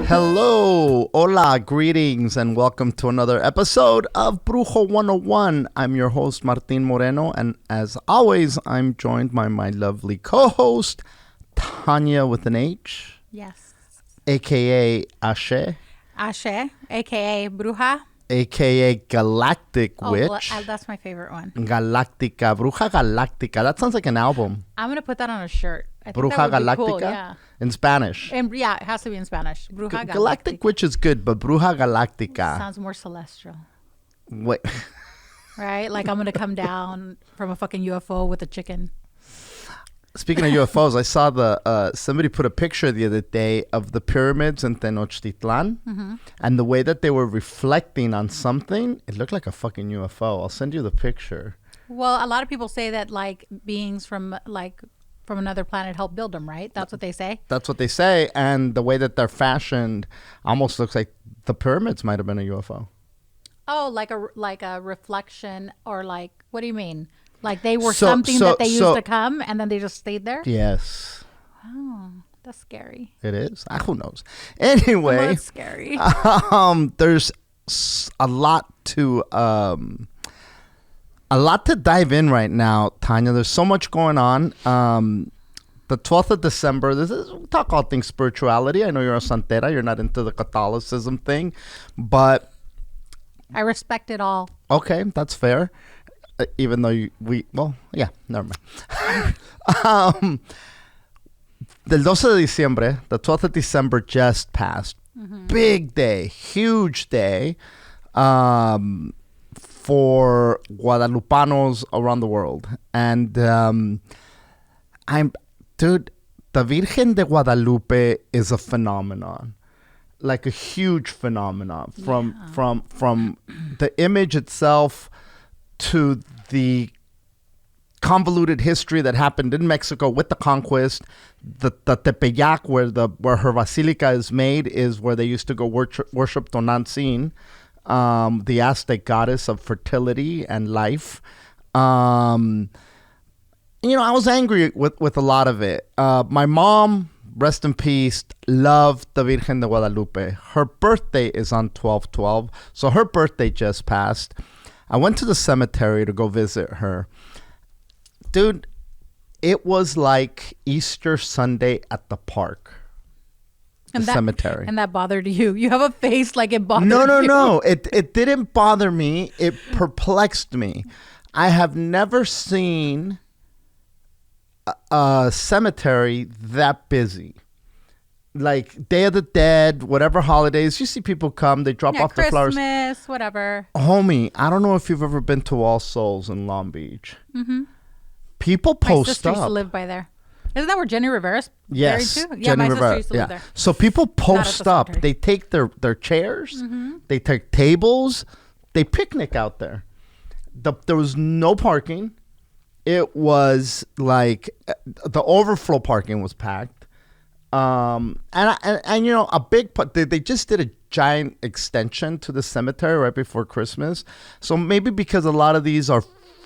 Hello, hola, greetings, and welcome to another episode of Brujo 101. I'm your host, Martin Moreno, and as always, I'm joined by my lovely co-host, Thanya with an H. Yes. A.K.A. Ashe. Ashe, a.k.a. Bruja. A.K.A. Galactic Witch. That's my favorite one. Galactica, Bruja Galactica. That sounds like an album. I'm going to put that on a shirt. I think Bruja that would be Galactica? cool, yeah. In Spanish. And yeah, it has to be in Spanish. Bruja Galactic Witch is good, but Bruja Galactica. sounds more celestial. Wait. Right? Like I'm going to come down from a fucking UFO with a chicken. Speaking of UFOs, I saw somebody put a picture the other day of the pyramids in Tenochtitlan, and the way that they were reflecting on something, it looked like a fucking UFO. I'll send you the picture. Well, a lot of people say that like beings from another planet help build them, right? That's what they say. That's what they say, and the way that they're fashioned almost looks like the pyramids might have been a UFO. Oh, like a reflection, or like, what do you mean? Like they were something that they used to come and then they just stayed there? Yes. Oh, that's scary. It is. Who knows? Anyway. That's scary. There's a lot to dive in right now, Thanya. There's so much going on. The 12th of December, we talk all things spirituality. I know you're a santera. You're not into the Catholicism thing, but I respect it all. Okay, that's fair. Even though never mind. The 12 de Diciembre, the 12th of December just passed. Mm-hmm. Big day, huge day for Guadalupanos around the world. And the Virgen de Guadalupe is a phenomenon. Like a huge phenomenon from the image itself to the convoluted history that happened in Mexico with the conquest. The Tepeyac, where her basilica is made, is where they used to go worship Tonantzin, the Aztec goddess of fertility and life. I was angry with a lot of it. My mom, rest in peace, loved the Virgen de Guadalupe. Her birthday is on 12/12, so her birthday just passed. I went to the cemetery to go visit her. Dude, it was like Easter Sunday at the park. Cemetery. And that bothered you. You have a face like it bothered you. No. It didn't bother me. It perplexed me. I have never seen a cemetery that busy. Like Day of the Dead, whatever holidays, you see people come, they drop off the flowers. Christmas, whatever. Homie, I don't know if you've ever been to All Souls in Long Beach. Mm-hmm. People post up. My sister used to live by there. Isn't that where Jenny Rivera's buried too? Yeah, my Rivera, sister used to live there. So people post up. They take their chairs, they take tables, they picnic out there. There was no parking. It was like the overflow parking was packed. And a big part, they just did a giant extension to the cemetery right before Christmas. So maybe because a lot of these are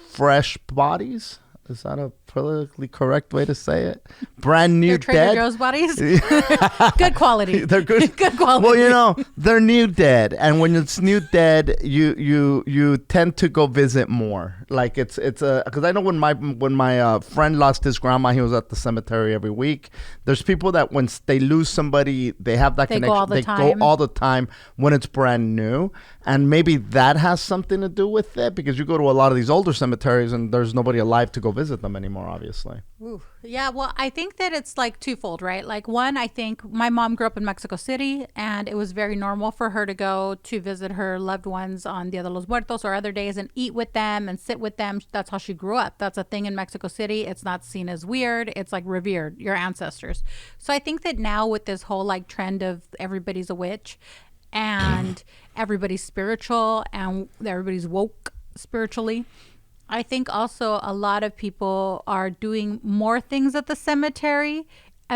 fresh bodies. Is that a politically correct way to say it? Brand new Trader dead. Joe's bodies? Good quality. They're good. Good quality. Well, they're new dead. And when it's new dead, you tend to go visit more. Like it's because I know when my friend lost his grandma, he was at the cemetery every week. There's people that when they lose somebody, they have that connection. They go all the time when it's brand new. And maybe that has something to do with it, because you go to a lot of these older cemeteries and there's nobody alive to go visit them anymore, obviously. Ooh. Yeah, well, I think that it's like twofold, right? Like one, I think my mom grew up in Mexico City, and it was very normal for her to go to visit her loved ones on Dia de los Muertos or other days and eat with them and sit with them. That's how she grew up. That's a thing in Mexico City. It's not seen as weird. It's like revered, your ancestors. So I think that now with this whole like trend of everybody's a witch and everybody's spiritual and everybody's woke spiritually, I think also a lot of people are doing more things at the cemetery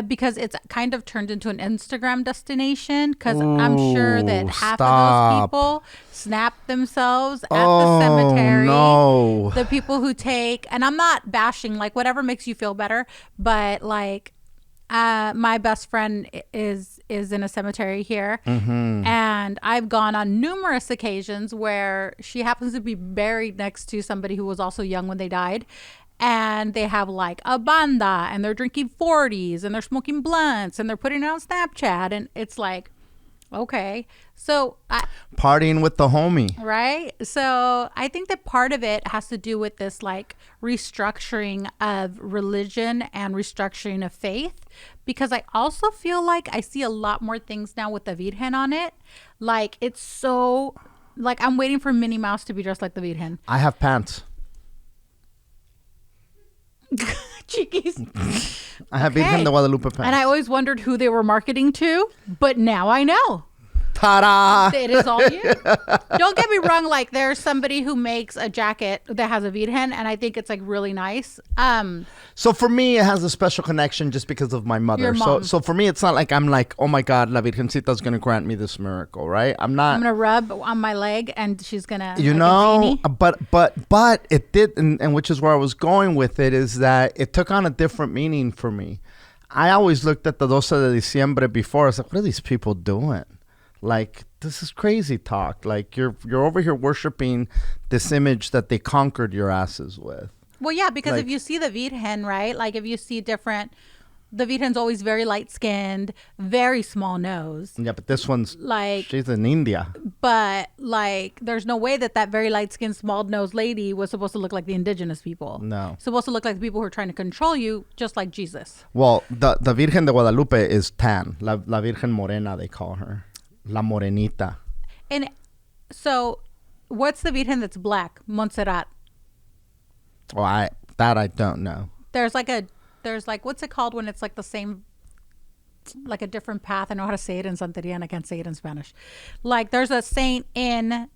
because it's kind of turned into an Instagram destination, because I'm sure that half of those people snap themselves at the cemetery. No. The people who take, and I'm not bashing, like whatever makes you feel better, but like my best friend is in a cemetery here, and I've gone on numerous occasions where she happens to be buried next to somebody who was also young when they died, and they have like a banda, and they're drinking 40s, and they're smoking blunts, and they're putting it on Snapchat, and it's like, okay, so partying with the homie, right? So I think that part of it has to do with this like restructuring of religion and restructuring of faith, because I also feel like I see a lot more things now with the Virgen on it. Like, it's so, like, I'm waiting for Minnie Mouse to be dressed like the Virgen. I have pants. Chikis. I have Virgen de Guadalupe pants. And I always wondered who they were marketing to, but now I know. Ta-da! It is all you. Don't get me wrong. Like, there's somebody who makes a jacket that has a Virgen, and I think it's like really nice. So for me, it has a special connection just because of my mother. Your mom. So for me, it's not like I'm like, oh my God, La Virgencita is going to grant me this miracle, right? I'm not. I'm gonna rub on my leg, and she's gonna. You like know, but it did, and which is where I was going with it, is that it took on a different meaning for me. I always looked at the 12 de Diciembre before. I was like, what are these people doing? Like, this is crazy talk. Like, you're over here worshiping this image that they conquered your asses with. Well, yeah, because Like, if you see the Virgen, right? Like, if you see different, the Virgen's always very light-skinned, very small nose. yeah, but this one's Like, she's in India. but like, there's no way that very light-skinned, small-nosed lady was supposed to look like the indigenous people. No. Supposed to look like the people who are trying to control you, just like Jesus. Well, the Virgen de Guadalupe is tan. La Virgen Morena, they call her. La Morenita. And so, what's the Virgen that's black? Montserrat. Well, I don't know. There's like what's it called when it's like the same, like a different path? I know how to say it in Santeria, and I can't say it in Spanish. Like, there's a saint in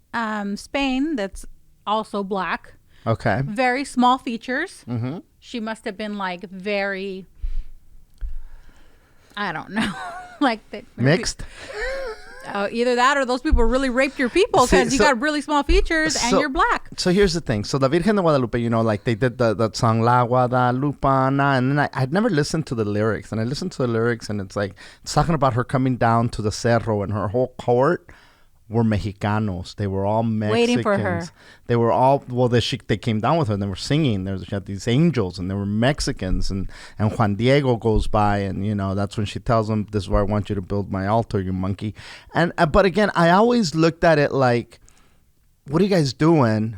Spain that's also black. Okay. Very small features. Mm-hmm. She must have been like very, I don't know, like Mixed. Either that or those people really raped your people, because you got really small features and you're black. So here's the thing. So the Virgen de Guadalupe, you know, like they did the song La Guadalupana, and then I'd never listened to the lyrics, and I listened to the lyrics, and it's like, it's talking about her coming down to the cerro, and her whole court were Mexicanos. They were all Mexicans. Waiting for her. They were all, well, they came down with her, and they were singing. She had these angels, and they were Mexicans, and Juan Diego goes by, and, you know, that's when she tells him, this is where I want you to build my altar, you monkey. And but again, I always looked at it like, what are you guys doing?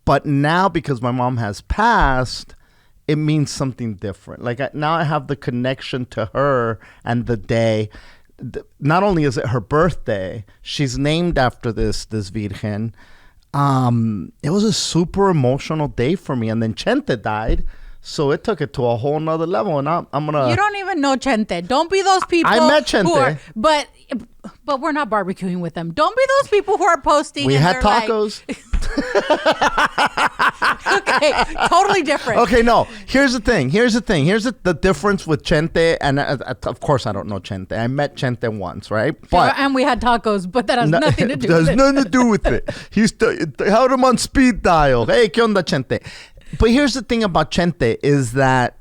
But now, because my mom has passed, it means something different. Like, now I have the connection to her and the day. Not only is it her birthday, she's named after this Virgen. It was a super emotional day for me, and then Chente died, so it took it to a whole nother level. And I'm gonna. You don't even know Chente. Don't be those people. I met Chente, but we're not barbecuing with them. Don't be those people who are posting. We and had they're tacos. Okay, totally different. Okay, no. Here's the thing. Here's the difference with Chente, and of course I don't know Chente. I met Chente once, right? But and we had tacos, but that has nothing to do with it. There's nothing to do with it. He's held him on speed dial. Hey, ¿qué onda, Chente? But here's the thing about Chente is that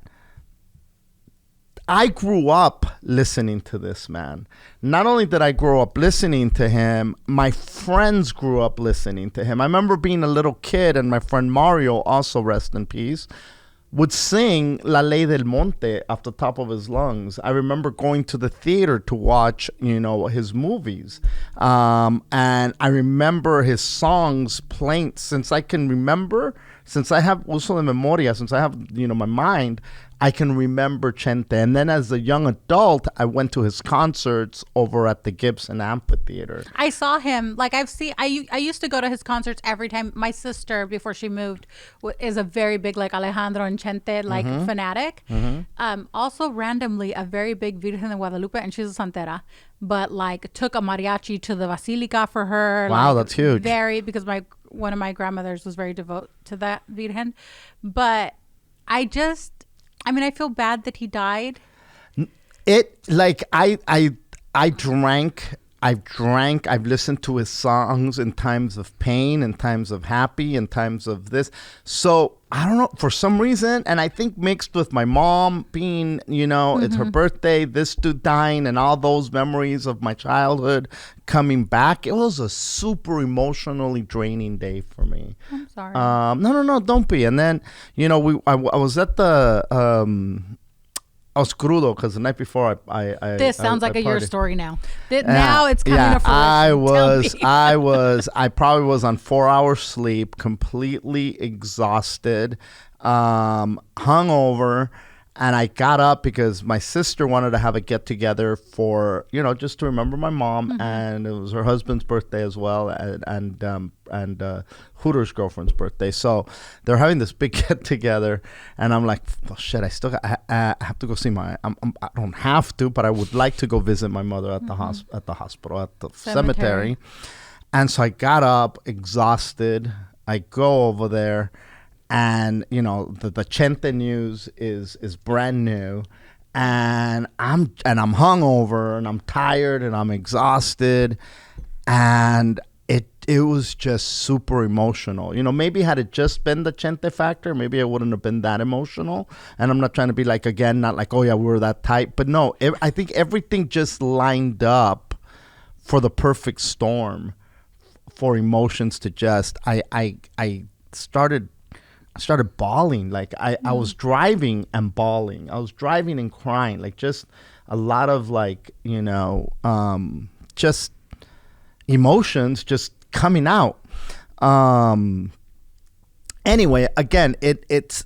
I grew up listening to this man. Not only did I grow up listening to him, my friends grew up listening to him. I remember being a little kid, and my friend Mario, also rest in peace, would sing La Ley del Monte off the top of his lungs. I remember going to the theater to watch, you know, his movies. And I remember his songs playing since I can remember, since I have uso de memoria, since I have, you know, my mind, I can remember Chente. And then as a young adult, I went to his concerts over at the Gibson Amphitheater. I saw him. Like, I used to go to his concerts every time. My sister, before she moved, is a very big, like, Alejandro and Chente, like, fanatic. Also, randomly, a very big Virgen de Guadalupe, and she's a santera, but, like, took a mariachi to the Basilica for her. Wow, like, that's huge. Because one of my grandmothers was very devout to that Virgen. But I feel bad that he died. It, like, I drank I've drank, I've listened to his songs in times of pain, in times of happy, in times of this. So I don't know, for some reason, and I think mixed with my mom being, it's her birthday, this dude dying, and all those memories of my childhood coming back, it was a super emotionally draining day for me. I'm sorry. No, don't be. And then, I was at the... I was crudo because the night before this sounds like your partied. story now. Now it's coming to fruition. I probably was on 4 hours sleep, completely exhausted, hungover, and I got up because my sister wanted to have a get together for, just to remember my mom, and it was her husband's birthday as well, and Hooter's girlfriend's birthday. So they're having this big get together, and I'm like, oh, shit, I have to go see I don't have to, but I would like to go visit my mother at the hospital, at the cemetery. And so I got up exhausted. I go over there. And the Chente news is brand new, and I'm hungover, and I'm tired, and I'm exhausted, and it was just super emotional. Maybe had it just been the Chente factor, maybe it wouldn't have been that emotional. And I'm not trying to be like, again, not like, oh yeah, we were that tight, but no, I think everything just lined up for the perfect storm for emotions to just. I started bawling. Like I was driving and bawling. I was driving and crying. Like just a lot of just emotions just coming out. Anyway, again, it's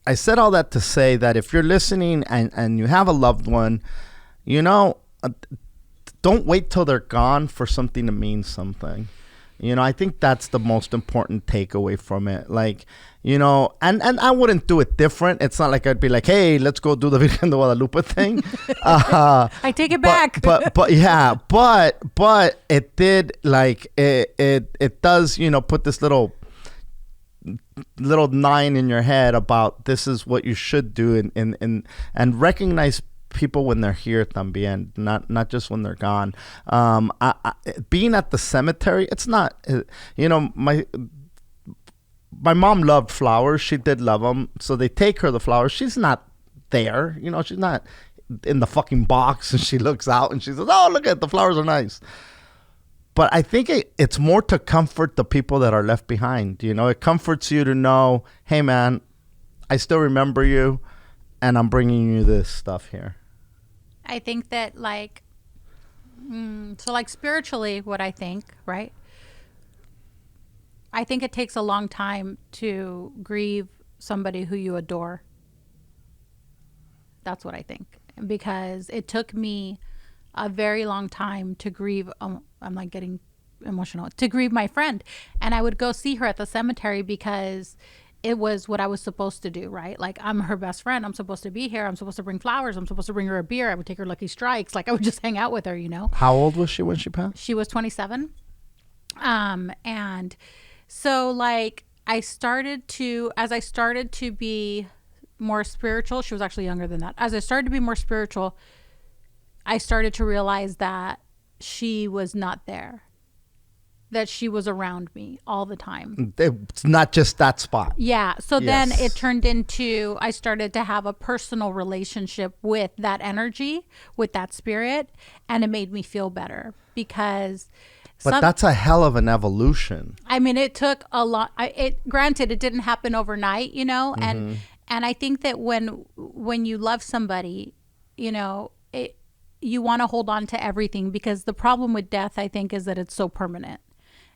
I said all that to say that if you're listening and you have a loved one, don't wait till they're gone for something to mean something. I think that's the most important takeaway from it. Like, and I wouldn't do it different. It's not like I'd be like, hey, let's go do the Virgen de Guadalupe thing. I take it back. But it did, like, it does, put this little 9 in your head about this is what you should do and recognize people when they're here también, not just when they're gone. Being at the cemetery, it's not, my mom loved flowers. She did love them. So they take her the flowers. She's not there. She's not in the fucking box, and she looks out and she says, oh, look at the flowers are nice. But I think it's more to comfort the people that are left behind. It comforts you to know, hey, man, I still remember you, and I'm bringing you this stuff here. I think that spiritually, what I think, right? I think it takes a long time to grieve somebody who you adore. That's what I think. Because it took me a very long time to grieve. I'm like getting emotional. To grieve my friend. And I would go see her at the cemetery because it was what I was supposed to do, right? Like, I'm her best friend. I'm supposed to be here. I'm supposed to bring flowers. I'm supposed to bring her a beer. I would take her Lucky Strikes. Like, I would just hang out with her, How old was she when she passed? She was 27. And so, like, as I started to be more spiritual, she was actually younger than that. As I started to be more spiritual, I started to realize that she was not there. That she was around me all the time. It's not just that spot. Yeah. So then it turned into, I started to have a personal relationship with that energy, with that spirit, and it made me feel better because. But that's a hell of an evolution. I mean, it took a lot. Granted, it didn't happen overnight, and I think that when you love somebody, you want to hold on to everything, because the problem with death, I think, is that it's so permanent.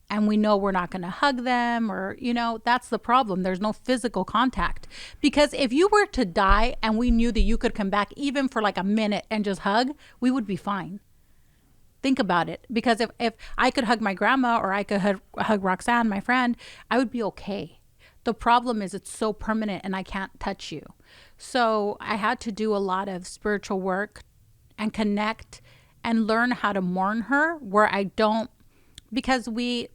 And we know we're not going to hug them, or, that's the problem. There's no physical contact. Because if you were to die and we knew that you could come back even for like a minute and just hug, we would be fine. Think about it. Because if I could hug my grandma, or I could hug Roxanne, my friend, I would be okay. The problem is it's so permanent and I can't touch you. So I had to do a lot of spiritual work and connect and learn how to mourn her, where I don't, because we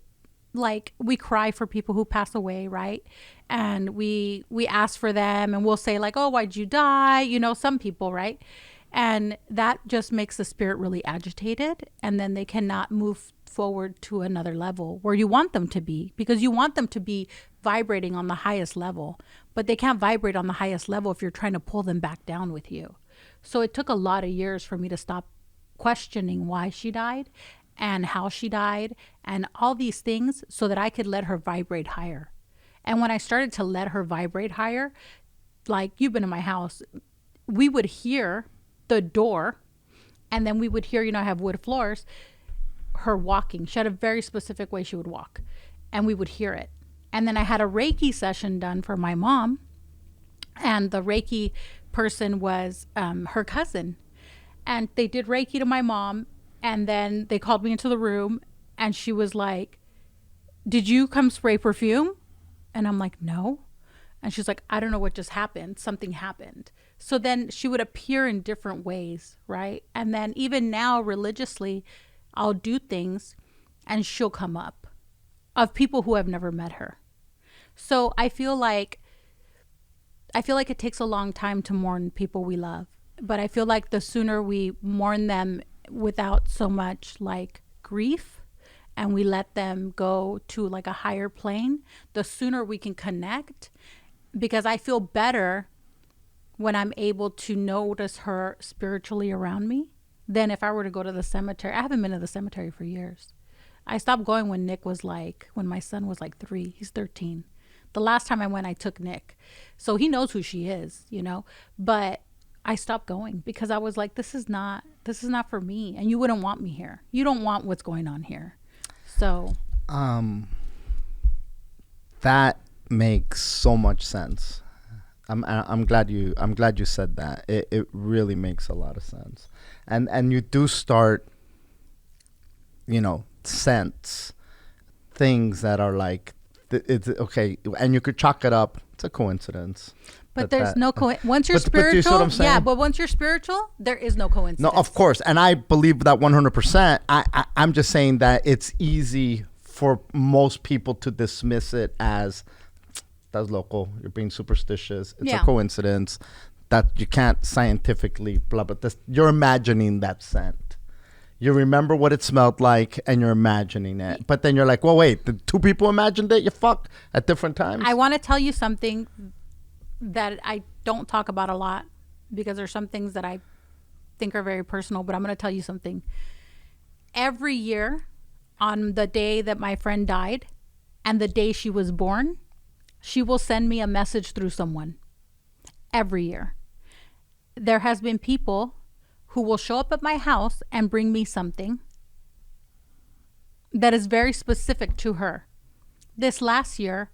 cry for people who pass away, right? And we ask for them, and we'll say like, oh, why'd you die? Some people, right? And that just makes the spirit really agitated. And then they cannot move forward to another level where you want them to be, because you want them to be vibrating on the highest level. But they can't vibrate on the highest level if you're trying to pull them back down with you. So it took a lot of years for me to stop questioning why she died and how she died and all these things so that I could let her vibrate higher. And when I started to let her vibrate higher, like you've been in my house, we would hear the door, and then we would hear, I have wood floors, her walking. She had a very specific way she would walk, and we would hear it. And then I had a Reiki session done for my mom, and the Reiki person was her cousin. And they did Reiki to my mom, and then they called me into the room, and she was like, "Did you come spray perfume?" And I'm like, "No." And she's like, "I don't know what just happened. Something happened." So then she would appear in different ways, right? And then even now, religiously, I'll do things and she'll come up of people who have never met her. So I feel like it takes a long time to mourn people we love. But I feel like the sooner we mourn them without so much like grief, and we let them go to like a higher plane, the sooner we can connect. Because I feel better when I'm able to notice her spiritually around me than if I were to go to the cemetery. I haven't been to the cemetery for years. I stopped going when my son was like 3. He's 13. The last time I went, I took Nick. So he knows who she is, but I stopped going because I was like, this is not for me. And you wouldn't want me here. You don't want what's going on here. So, that makes so much sense. I'm glad you said that. It really makes a lot of sense. And you do start, sense things that are like, it's okay. And you could chalk it up. It's a coincidence. But there's no once you're spiritual, but do you see what I'm saying? Yeah. But once you're spiritual, there is no coincidence. No, of course, and I believe that 100%. I'm just saying that it's easy for most people to dismiss it as that's local. You're being superstitious. It's a coincidence that you can't scientifically blah. But you're imagining that scent. You remember what it smelled like, and you're imagining it. But then you're like, well, wait, the 2 people imagined it. You fuck at different times. I want to tell you something that I don't talk about a lot because there's some things that I think are very personal. But I'm going to tell you something. Every year, on the day that my friend died, and the day she was born, she will send me a message through someone every year. There has been people who will show up at my house and bring me something that is very specific to her. This last year,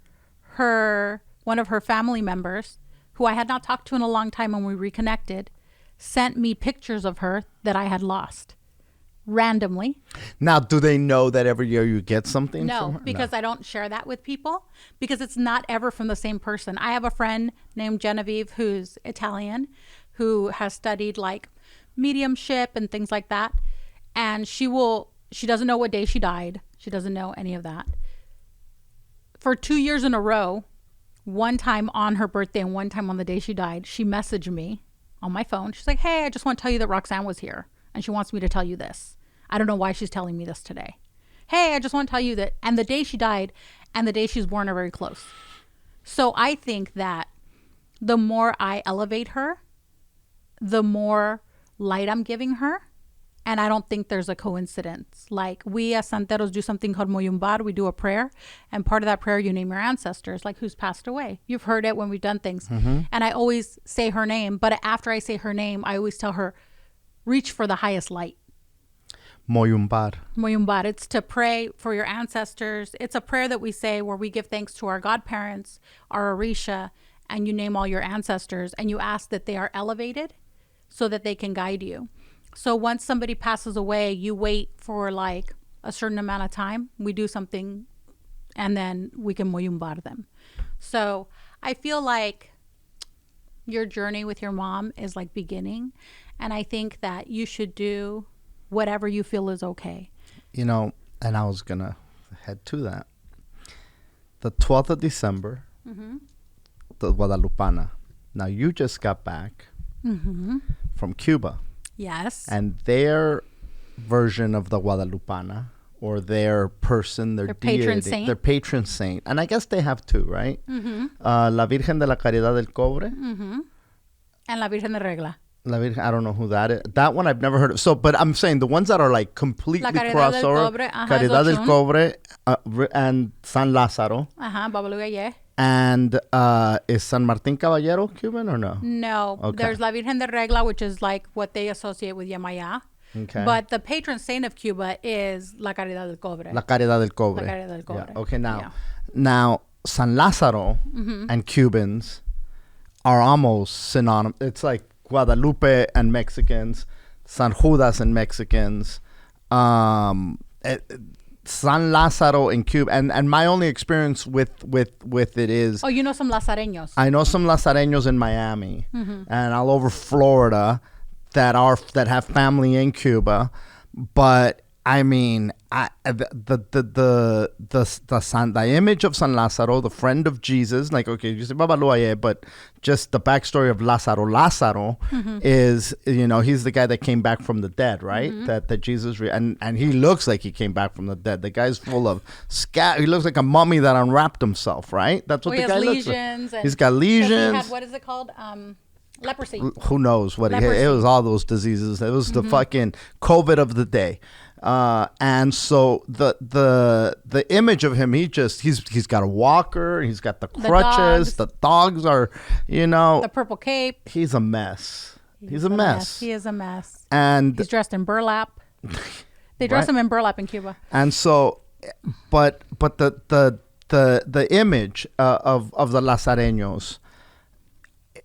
one of her family members, who I had not talked to in a long time when we reconnected, sent me pictures of her that I had lost. Randomly. Now, do they know that every year you get something from No, her? because I don't share that with people because it's not ever from the same person. I have a friend named Genevieve who's Italian, who has studied like mediumship and things like that. And she doesn't know what day she died. She doesn't know any of that. For 2 years in a row, one time on her birthday and one time on the day she died, she messaged me on my phone. She's like, "Hey, I just want to tell you that Roxanne was here. And she wants me to tell you this. I don't know why she's telling me this today. Hey, I just want to tell you that." And the day she died and the day she was born are very close. So I think that the more I elevate her, the more light I'm giving her. And I don't think there's a coincidence. Like we as Santeros do something called Moyumbar. We do a prayer. And part of that prayer, you name your ancestors, like who's passed away. You've heard it when we've done things. Mm-hmm. And I always say her name. But after I say her name, I always tell her, reach for the highest light. Moyumbar. Moyumbar. It's to pray for your ancestors. It's a prayer that we say where we give thanks to our godparents, our Orisha, and you name all your ancestors. And you ask that they are elevated so that they can guide you. So once somebody passes away, you wait for like a certain amount of time. We do something and then we can moyumbar them. So I feel like your journey with your mom is like beginning. And I think that you should do whatever you feel is okay. And I was going to head to that. The 12th of December, the Guadalupana. Now, you just got back from Cuba. Yes. And their version of the Guadalupana, or their person, their patron deity, saint. their patron saint. And I guess they have two, right? Mm-hmm. La Virgen de la Caridad del Cobre. Mm-hmm. And La Virgen de Regla. La Virgen, I don't know who that is. That one I've never heard of. So, but I'm saying the ones that are like completely crossover. Caridad del Cobre and San Lázaro. Babaluga, And is San Martín Caballero Cuban or no? No. Okay. There's La Virgen de Regla, which is like what they associate with Yamaya. Okay. But the patron saint of Cuba is La Caridad del Cobre. La Caridad del Cobre. La Caridad del Cobre. Yeah. Okay, now San Lázaro and Cubans are almost synonymous. It's like Guadalupe and Mexicans, San Judas and Mexicans, San Lázaro in Cuba. And my only experience with it is... Oh, you know some Lazareños. I know some Lazareños in Miami and all over Florida that have family in Cuba. But I mean, the image of San Lázaro, the friend of Jesus, like, okay, you say Babaluaye, but just the backstory of Lázaro is, he's the guy that came back from the dead, right? That Jesus, and he looks like he came back from the dead. The guy's full of he looks like a mummy that unwrapped himself, right? That's what the guy looks like. He's got lesions. He had, what is it called? Leprosy. Who knows what it was? All those diseases. It was the fucking COVID of the day. And so the image of him, he's got a walker, he's got the crutches, the dogs are, the purple cape. He's a mess. He's a mess. He is a mess. And he's dressed in burlap. They dress him in burlap in Cuba. And so, but the image of the Lazareños,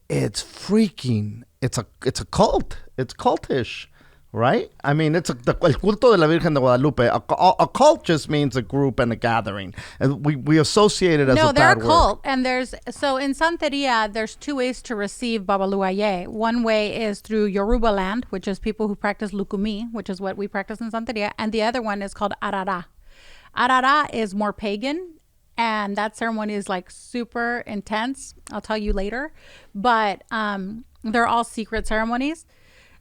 it's freaking. It's a cult. It's cultish. Right? I mean, it's el culto de la Virgen de Guadalupe. A cult just means a group and a gathering. And we associate it as a bad word. No, they're a cult. And in Santeria, there's two ways to receive Babaluaye. One way is through Yoruba land, which is people who practice Lukumi, which is what we practice in Santeria. And the other one is called Arara. Arara is more pagan. And that ceremony is like super intense. I'll tell you later. But they're all secret ceremonies.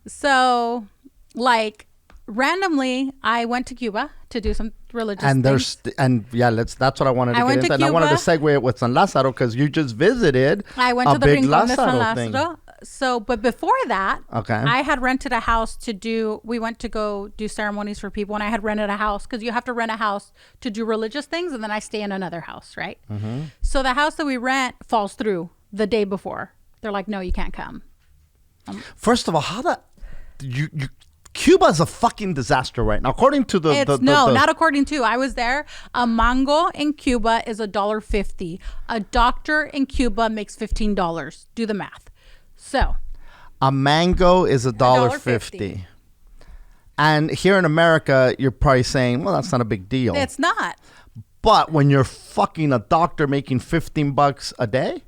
So... like randomly, I went to Cuba to do some religious things. That's what I wanted to get into. And I wanted to segue it with San Lázaro because you just visited. I went to the Rincón de San Lázaro. So, but before that, I had rented a house we went to go do ceremonies for people, and I had rented a house because you have to rent a house to do religious things, and then I stay in another house, right? So the house that we rent falls through the day before. They're like, no, you can't come. First of all, Cuba's a fucking disaster right now. According to not according to. I was there. A mango in Cuba is $1.50. A doctor in Cuba makes $15. Do the math. So, a mango is $1.50. And here in America, you're probably saying, well, that's not a big deal. It's not. But when you're fucking a doctor making $15 a day?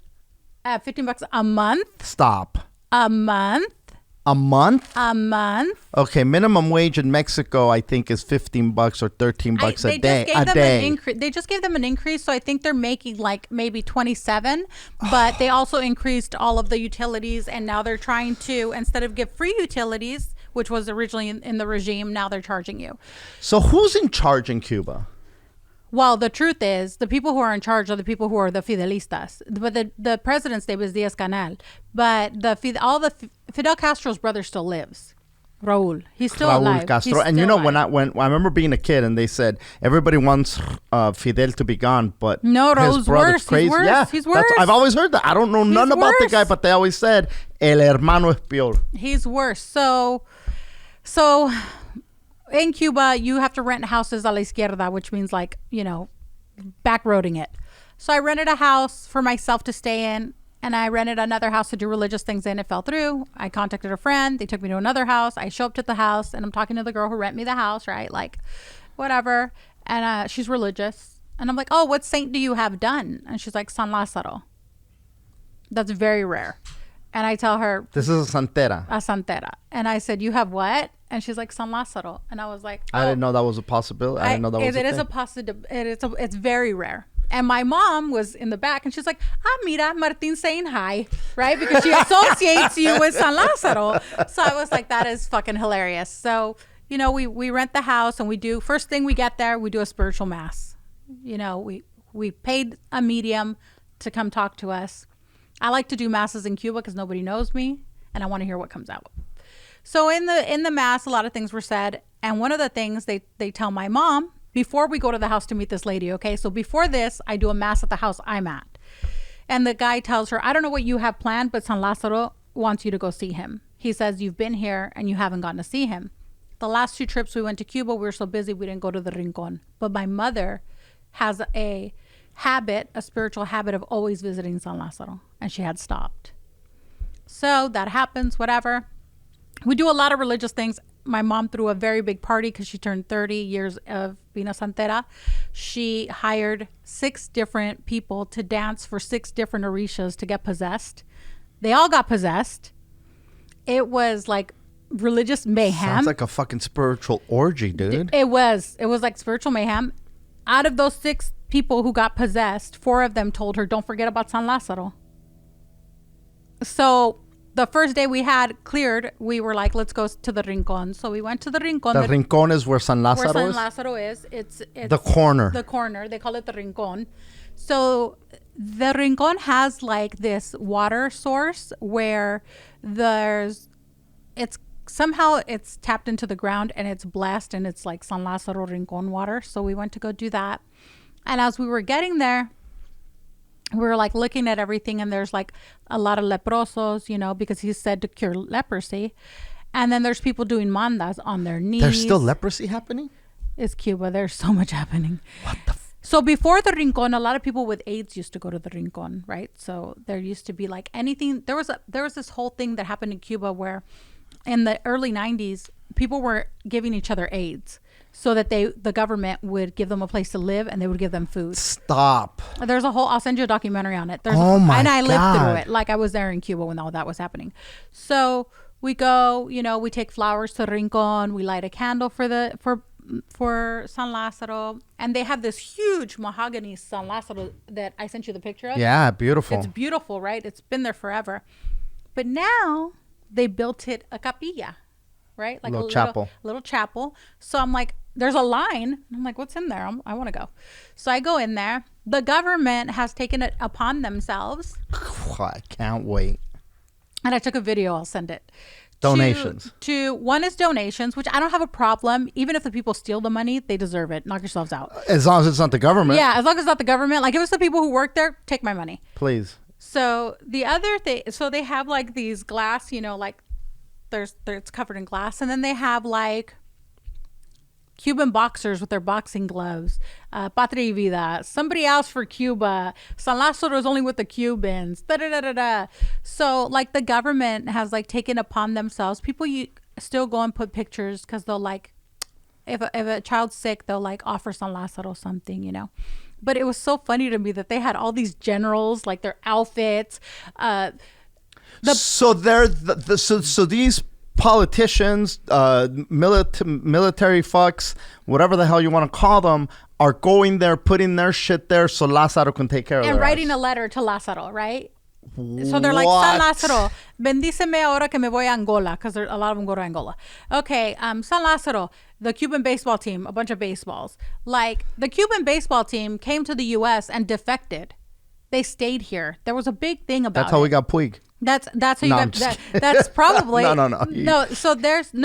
$15 a month? Stop. A month? A month? A month. Okay, minimum wage in Mexico, I think, is $15 or $13 a day. They just gave them an increase, so I think they're making like maybe 27. But they also increased all of the utilities, and now they're trying to, instead of give free utilities, which was originally in the regime, now they're charging you. So who's in charge in Cuba? Well, the truth is, the people who are in charge are the people who are the Fidelistas. But the president's name is Diaz-Canel. But Fidel Castro's brother still lives. Raul. He's still alive. Castro. And when I remember being a kid and they said everybody wants Fidel to be gone, but no, Raul's worse. Crazy. He's worse. Yeah, he's worse. I've always heard that. I don't know none about the guy, but they always said el hermano es peor. He's worse. So in Cuba, you have to rent houses a la izquierda, which means like, backroading it. So I rented a house for myself to stay in, and I rented another house to do religious things in. It fell through. I contacted a friend. They took me to another house. I show up to the house, and I'm talking to the girl who rent me the house, right? Like, whatever. And she's religious. And I'm like, oh, what saint do you have done? And she's like, San Lázaro. That's very rare. And I tell her, this is a santera. A santera. And I said, you have what? And she's like, San Lázaro. And I was like, I didn't know that was a possibility. I didn't know that was a thing. It is a possibility. It's very rare. And my mom was in the back and she's like, mira, Martin saying hi, right? Because she associates you with San Lázaro. So I was like, that is fucking hilarious. So, you know, we rent the house and we do, first thing we get there, we do a spiritual mass. You know, we paid a medium to come talk to us. I like to do masses in Cuba because nobody knows me and I want to hear what comes out. So in the mass, a lot of things were said. And one of the things they tell my mom, before we go to the house to meet this lady, okay? So before this, I do a mass at the house I'm at. And the guy tells her, I don't know what you have planned, but San Lázaro wants you to go see him. He says, you've been here and you haven't gotten to see him. The last 2 trips we went to Cuba, we were so busy we didn't go to the Rincon. But my mother has a spiritual habit of always visiting San Lázaro. And she had stopped. So that happens, whatever. We do a lot of religious things. My mom threw a very big party because she turned 30 years of being a santera. She hired 6 different people to dance for 6 different orishas to get possessed. They all got possessed. It was like religious mayhem. Sounds like a fucking spiritual orgy, dude. It was like spiritual mayhem. Out of those 6 people who got possessed, 4 of them told her, don't forget about San Lázaro. So the first day we had cleared, we were like, let's go to the Rincon. So we went to the Rincon. The Rincon is where San Lázaro is? Where San Lázaro is. It's the corner. The corner. They call it the Rincon. So the Rincon has like this water source where it's tapped into the ground and it's blessed and it's like San Lázaro Rincon water. So we went to go do that. And as we were getting there, we were like looking at everything and there's like a lot of leprosos, you know, because he's said to cure leprosy. And then there's people doing mandas on their knees. There's still leprosy happening? It's Cuba. There's so much happening. What the So before the Rincon, a lot of people with AIDS used to go to the Rincon, right? So there used to be like anything. There was this whole thing that happened in Cuba where in the early 90s, people were giving each other AIDS so that the government would give them a place to live and they would give them food. Stop. There's I'll send you a documentary on it. My God. And I lived through it. Like I was there in Cuba when all that was happening. So we go, you know, we take flowers to Rincon. We light a candle for San Lázaro. And they have this huge mahogany San Lázaro that I sent you the picture of. Yeah, beautiful. It's beautiful, right? It's been there forever. But now they built it a capilla, right? Like chapel. Little chapel. So I'm like, there's a line. I'm like, what's in there? I want to go. So I go in there. The government has taken it upon themselves. I can't wait. And I took a video. I'll send it. Donations. One is donations, which I don't have a problem. Even if the people steal the money, they deserve it. Knock yourselves out. As long as it's not the government. Yeah, as long as it's not the government. Like if it's the people who work there, take my money. Please. So the other thing, so they have like these glass, you know, like it's covered in glass. And then they have like Cuban boxers with their boxing gloves, Patria y Vida, somebody else for Cuba, San Lázaro is only with the Cubans, da-da-da-da-da. So like the government has like taken upon themselves, people still go and put pictures because they'll like, if a child's sick, they'll like offer San Lázaro something, you know. But it was so funny to me that they had all these generals, like their outfits. So these politicians, military fucks, whatever the hell you want to call them, are going there, putting their shit there so Lázaro can take care of it. And writing a letter to Lázaro, right? So they're like, San Lázaro, bendíceme ahora que me voy a Angola, because a lot of them go to Angola. Okay, San Lázaro, the Cuban baseball team, a bunch of baseballs. Like, the Cuban baseball team came to the U.S. and defected. They stayed here. There was a big thing about it. That's how we got Puig. That's how you got that. That's probably no. So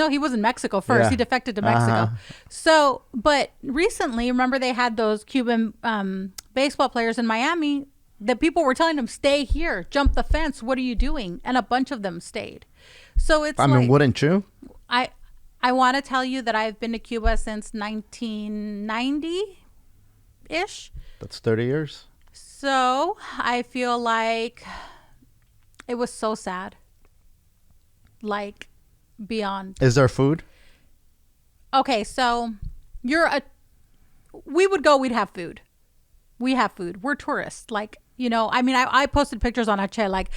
he was in Mexico first. Yeah. He defected to Mexico. So, but recently, remember they had those Cuban baseball players in Miami. That people were telling them, stay here, jump the fence. What are you doing? And a bunch of them stayed. So it's I mean, wouldn't you? I want to tell you that I've been to Cuba since 1990-ish. That's 30 years. So I feel like it was so sad. Like beyond. Is there food? Okay, so we would go, we'd have food. We have food. We're tourists. Like, you know, I mean, I posted pictures on H. Like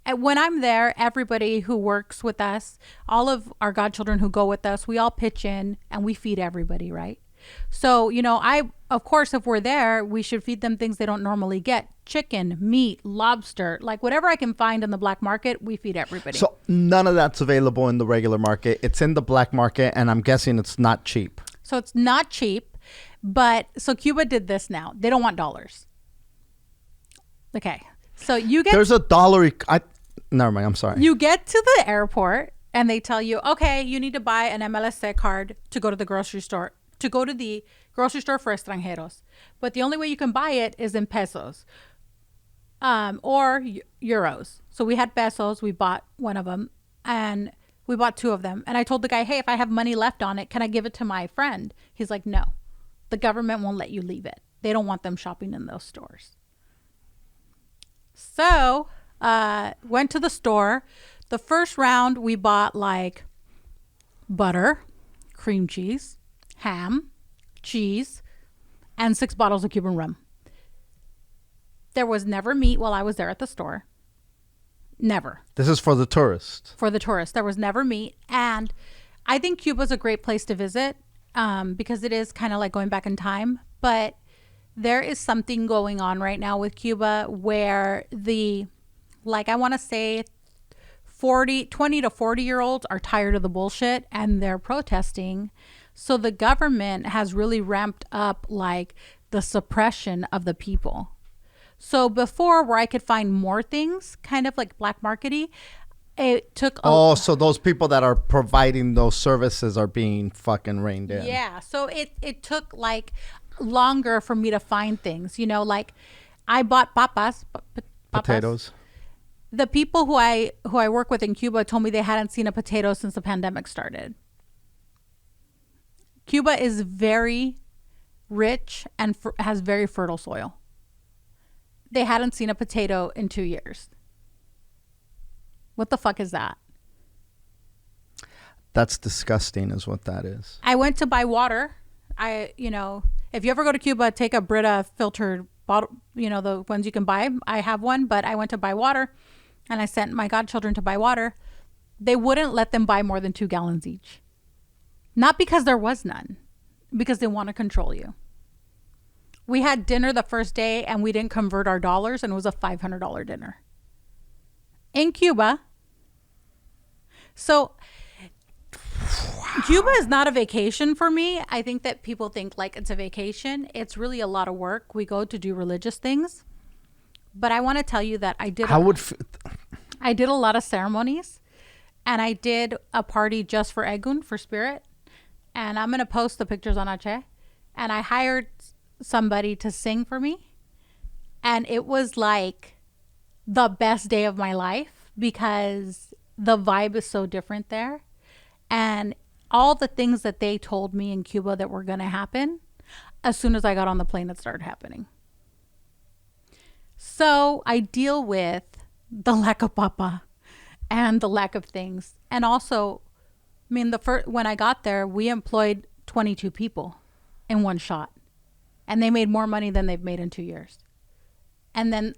when I'm there, everybody who works with us, all of our godchildren who go with us, we all pitch in and we feed everybody, right? So, of course, if we're there, we should feed them things they don't normally get. Chicken, meat, lobster, like whatever I can find in the black market, we feed everybody. So none of that's available in the regular market. It's in the black market, and I'm guessing it's not cheap. So it's not cheap, but so Cuba did this now. They don't want dollars. Okay. So you get... There's a dollar... Never mind, I'm sorry. You get to the airport, and they tell you, okay, you need to buy an MLSC card to go to the grocery store. To go to the grocery store for extranjeros. But the only way you can buy it is in pesos. Or euros. So we had pesos. We bought one of them, and we bought two of them. And I told the guy, hey, if I have money left on it, can I give it to my friend? He's like, no, the government won't let you leave it. They don't want them shopping in those stores. So went to the store. The first round we bought like butter, cream cheese, ham, cheese, and 6 bottles of Cuban rum. There was never meat while I was there at the store. Never. This is for the tourists. For the tourists. There was never meat. And I think Cuba's a great place to visit because it is kind of like going back in time. But there is something going on right now with Cuba where I want to say 20 to 40-year-olds are tired of the bullshit and they're protesting. So the government has really ramped up like the suppression of the people. So before, where I could find more things, kind of like black markety, it took... So those people that are providing those services are being fucking reined in. Yeah. So it took like longer for me to find things, like I bought papas. Potatoes. The people who I work with in Cuba told me they hadn't seen a potato since the pandemic started. Cuba is very rich and has very fertile soil. They hadn't seen a potato in 2 years. What the fuck is that? That's disgusting is what that is. I went to buy water. If you ever go to Cuba, take a Brita filtered bottle, the ones you can buy. I have one, but I went to buy water and I sent my godchildren to buy water. They wouldn't let them buy more than 2 gallons each. Not because there was none, because they want to control you. We had dinner the first day and we didn't convert our dollars, and it was a $500 dinner in Cuba. So Cuba is not a vacation for me. I think that people think like it's a vacation. It's really a lot of work. We go to do religious things. But I want to tell you that I did a lot of ceremonies, and I did a party just for Egun, for spirit. And I'm going to post the pictures on Ache. And I hired somebody to sing for me. And it was like the best day of my life because the vibe is so different there. And all the things that they told me in Cuba that were going to happen, as soon as I got on the plane, it started happening. So I deal with the lack of papa and the lack of things. And also, when I got there, we employed 22 people in one shot. And they made more money than they've made in 2 years. And then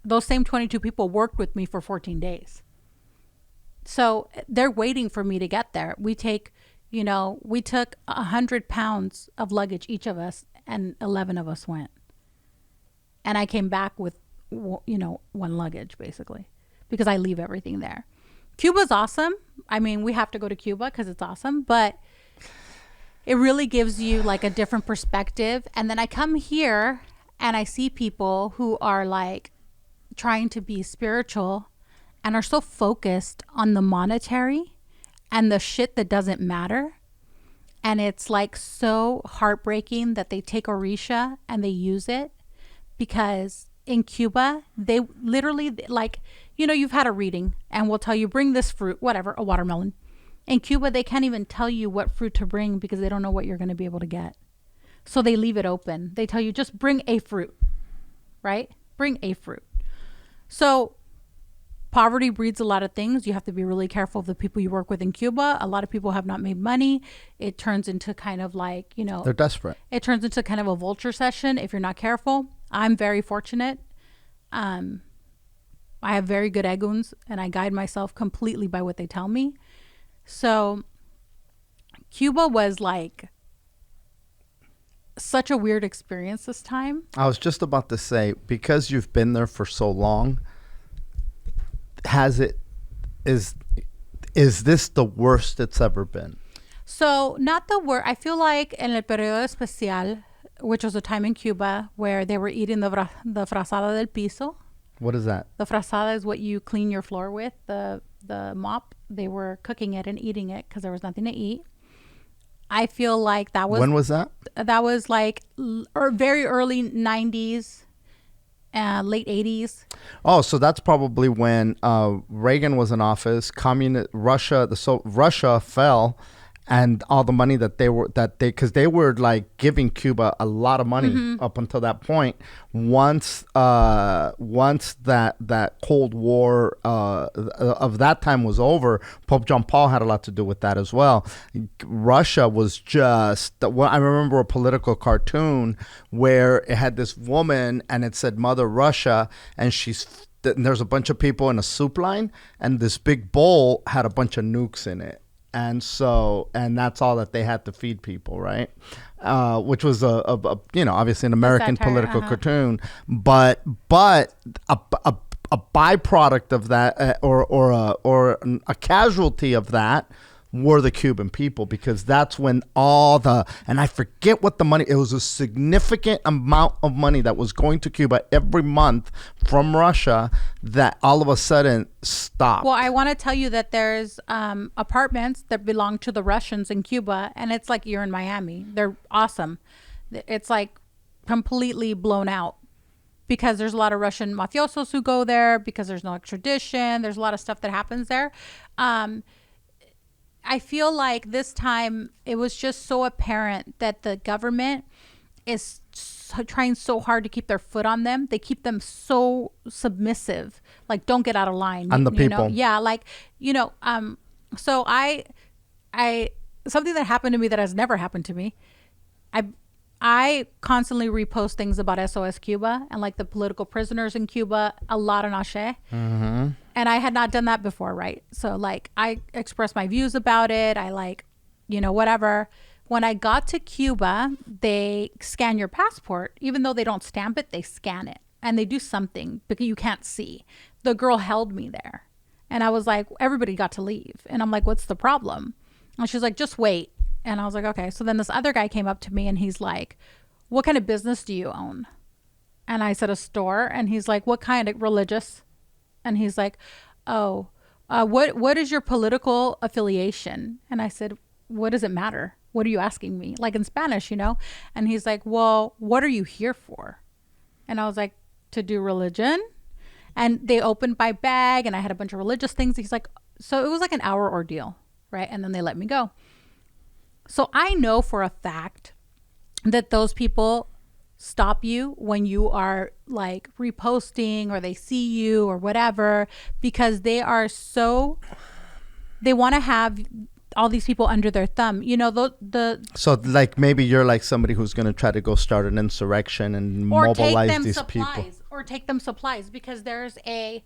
those same 22 people worked with me for 14 days. So they're waiting for me to get there. We took 100 pounds of luggage, each of us, and 11 of us went. And I came back with, one luggage, basically, because I leave everything there. Cuba's awesome. We have to go to Cuba because it's awesome, but it really gives you like a different perspective. And then I come here and I see people who are like trying to be spiritual and are so focused on the monetary and the shit that doesn't matter. And it's like so heartbreaking that they take Orisha and they use it, because in Cuba, they literally you've had a reading and we'll tell you, bring this fruit, whatever, a watermelon. In Cuba, they can't even tell you what fruit to bring because they don't know what you're going to be able to get. So they leave it open. They tell you, just bring a fruit, right? Bring a fruit. So poverty breeds a lot of things. You have to be really careful of the people you work with in Cuba. A lot of people have not made money. It turns into kind of like, they're desperate. It turns into kind of a vulture session if you're not careful. I'm very fortunate. I have very good eguns and I guide myself completely by what they tell me. So Cuba was like such a weird experience this time. I was just about to say, because you've been there for so long, is this the worst it's ever been? So not the worst. I feel like en el periodo especial, which was a time in Cuba where they were eating the frazada del piso. What is that? The frazada is what you clean your floor with, the mop. They were cooking it and eating it because there was nothing to eat. I feel like that was... When was that? That was like very early 90s, late 80s. Oh, so that's probably when Reagan was in office. Russia fell, and all the money because they were like giving Cuba a lot of money up until that point. Once that Cold War of that time was over, Pope John Paul had a lot to do with that as well. Russia was just, I remember a political cartoon where it had this woman and it said Mother Russia, and there's a bunch of people in a soup line, and this big bowl had a bunch of nukes in it. And that's all that they had to feed people, right? Which was obviously an American political cartoon, but a byproduct of that, or a casualty of that, were the Cuban people, because that's when and I forget what the money, it was a significant amount of money that was going to Cuba every month from Russia that all of a sudden stopped. Well, I want to tell you that there's apartments that belong to the Russians in Cuba, and it's like you're in Miami. They're awesome. It's like completely blown out because there's a lot of Russian mafiosos who go there because there's no extradition. There's a lot of stuff that happens there. I feel like this time it was just so apparent that the government is trying so hard to keep their foot on them. They keep them so submissive, like don't get out of line. And the people. Yeah, like, so I something that happened to me that has never happened to me. I constantly repost things about SOS Cuba and like the political prisoners in Cuba, a lot on Ashe. Mm-hmm. And I had not done that before, right? So like I expressed my views about it. I like, whatever. When I got to Cuba, they scan your passport. Even though they don't stamp it, they scan it. And they do something because you can't see. The girl held me there. And I was like, everybody got to leave. And I'm like, what's the problem? And she's like, just wait. And I was like, okay. So then this other guy came up to me and he's like, what kind of business do you own? And I said, a store. And he's like, what kind of religious? And he's like, oh, what is your political affiliation? And I said, what does it matter? What are you asking me? Like in Spanish, And he's like, well, what are you here for? And I was like, to do religion. And they opened my bag and I had a bunch of religious things. He's like, so it was like an hour ordeal, right? And then they let me go. So I know for a fact that those people stop you when you are like reposting or they see you or whatever, because they want to have all these people under their thumb. So like maybe you're like somebody who's going to try to go start an insurrection and mobilize these people. Or take them supplies, because there's a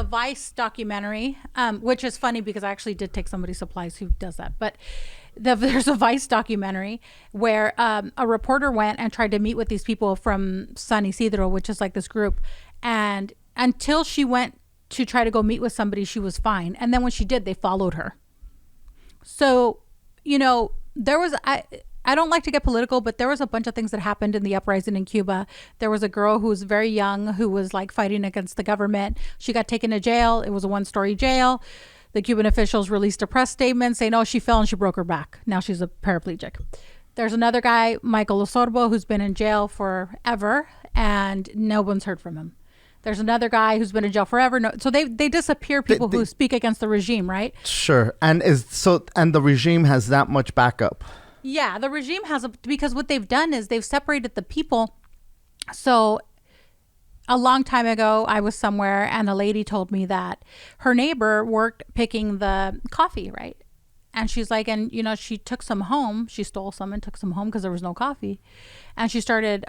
Vice documentary, which is funny because I actually did take somebody's supplies who does that. But there's a Vice documentary where a reporter went and tried to meet with these people from San Isidro, which is like this group. And until she went to try to go meet with somebody, she was fine. And then when she did, they followed her. So, there was... I don't like to get political, but there was a bunch of things that happened in the uprising in Cuba. There was a girl who was very young who was like fighting against the government. She got taken to jail. It was a 1-story jail. The Cuban officials released a press statement saying, oh, she fell and she broke her back. Now she's a paraplegic. There's another guy, Michael Osorbo, who's been in jail forever and no one's heard from him. There's another guy who's been in jail forever. So they disappear people who speak against the regime, right? Sure. And the regime has that much backup. Yeah, the regime has because what they've done is they've separated the people. So a long time ago, I was somewhere and a lady told me that her neighbor worked picking the coffee, right? And she's like, and she took some home. She stole some and took some home because there was no coffee. And she started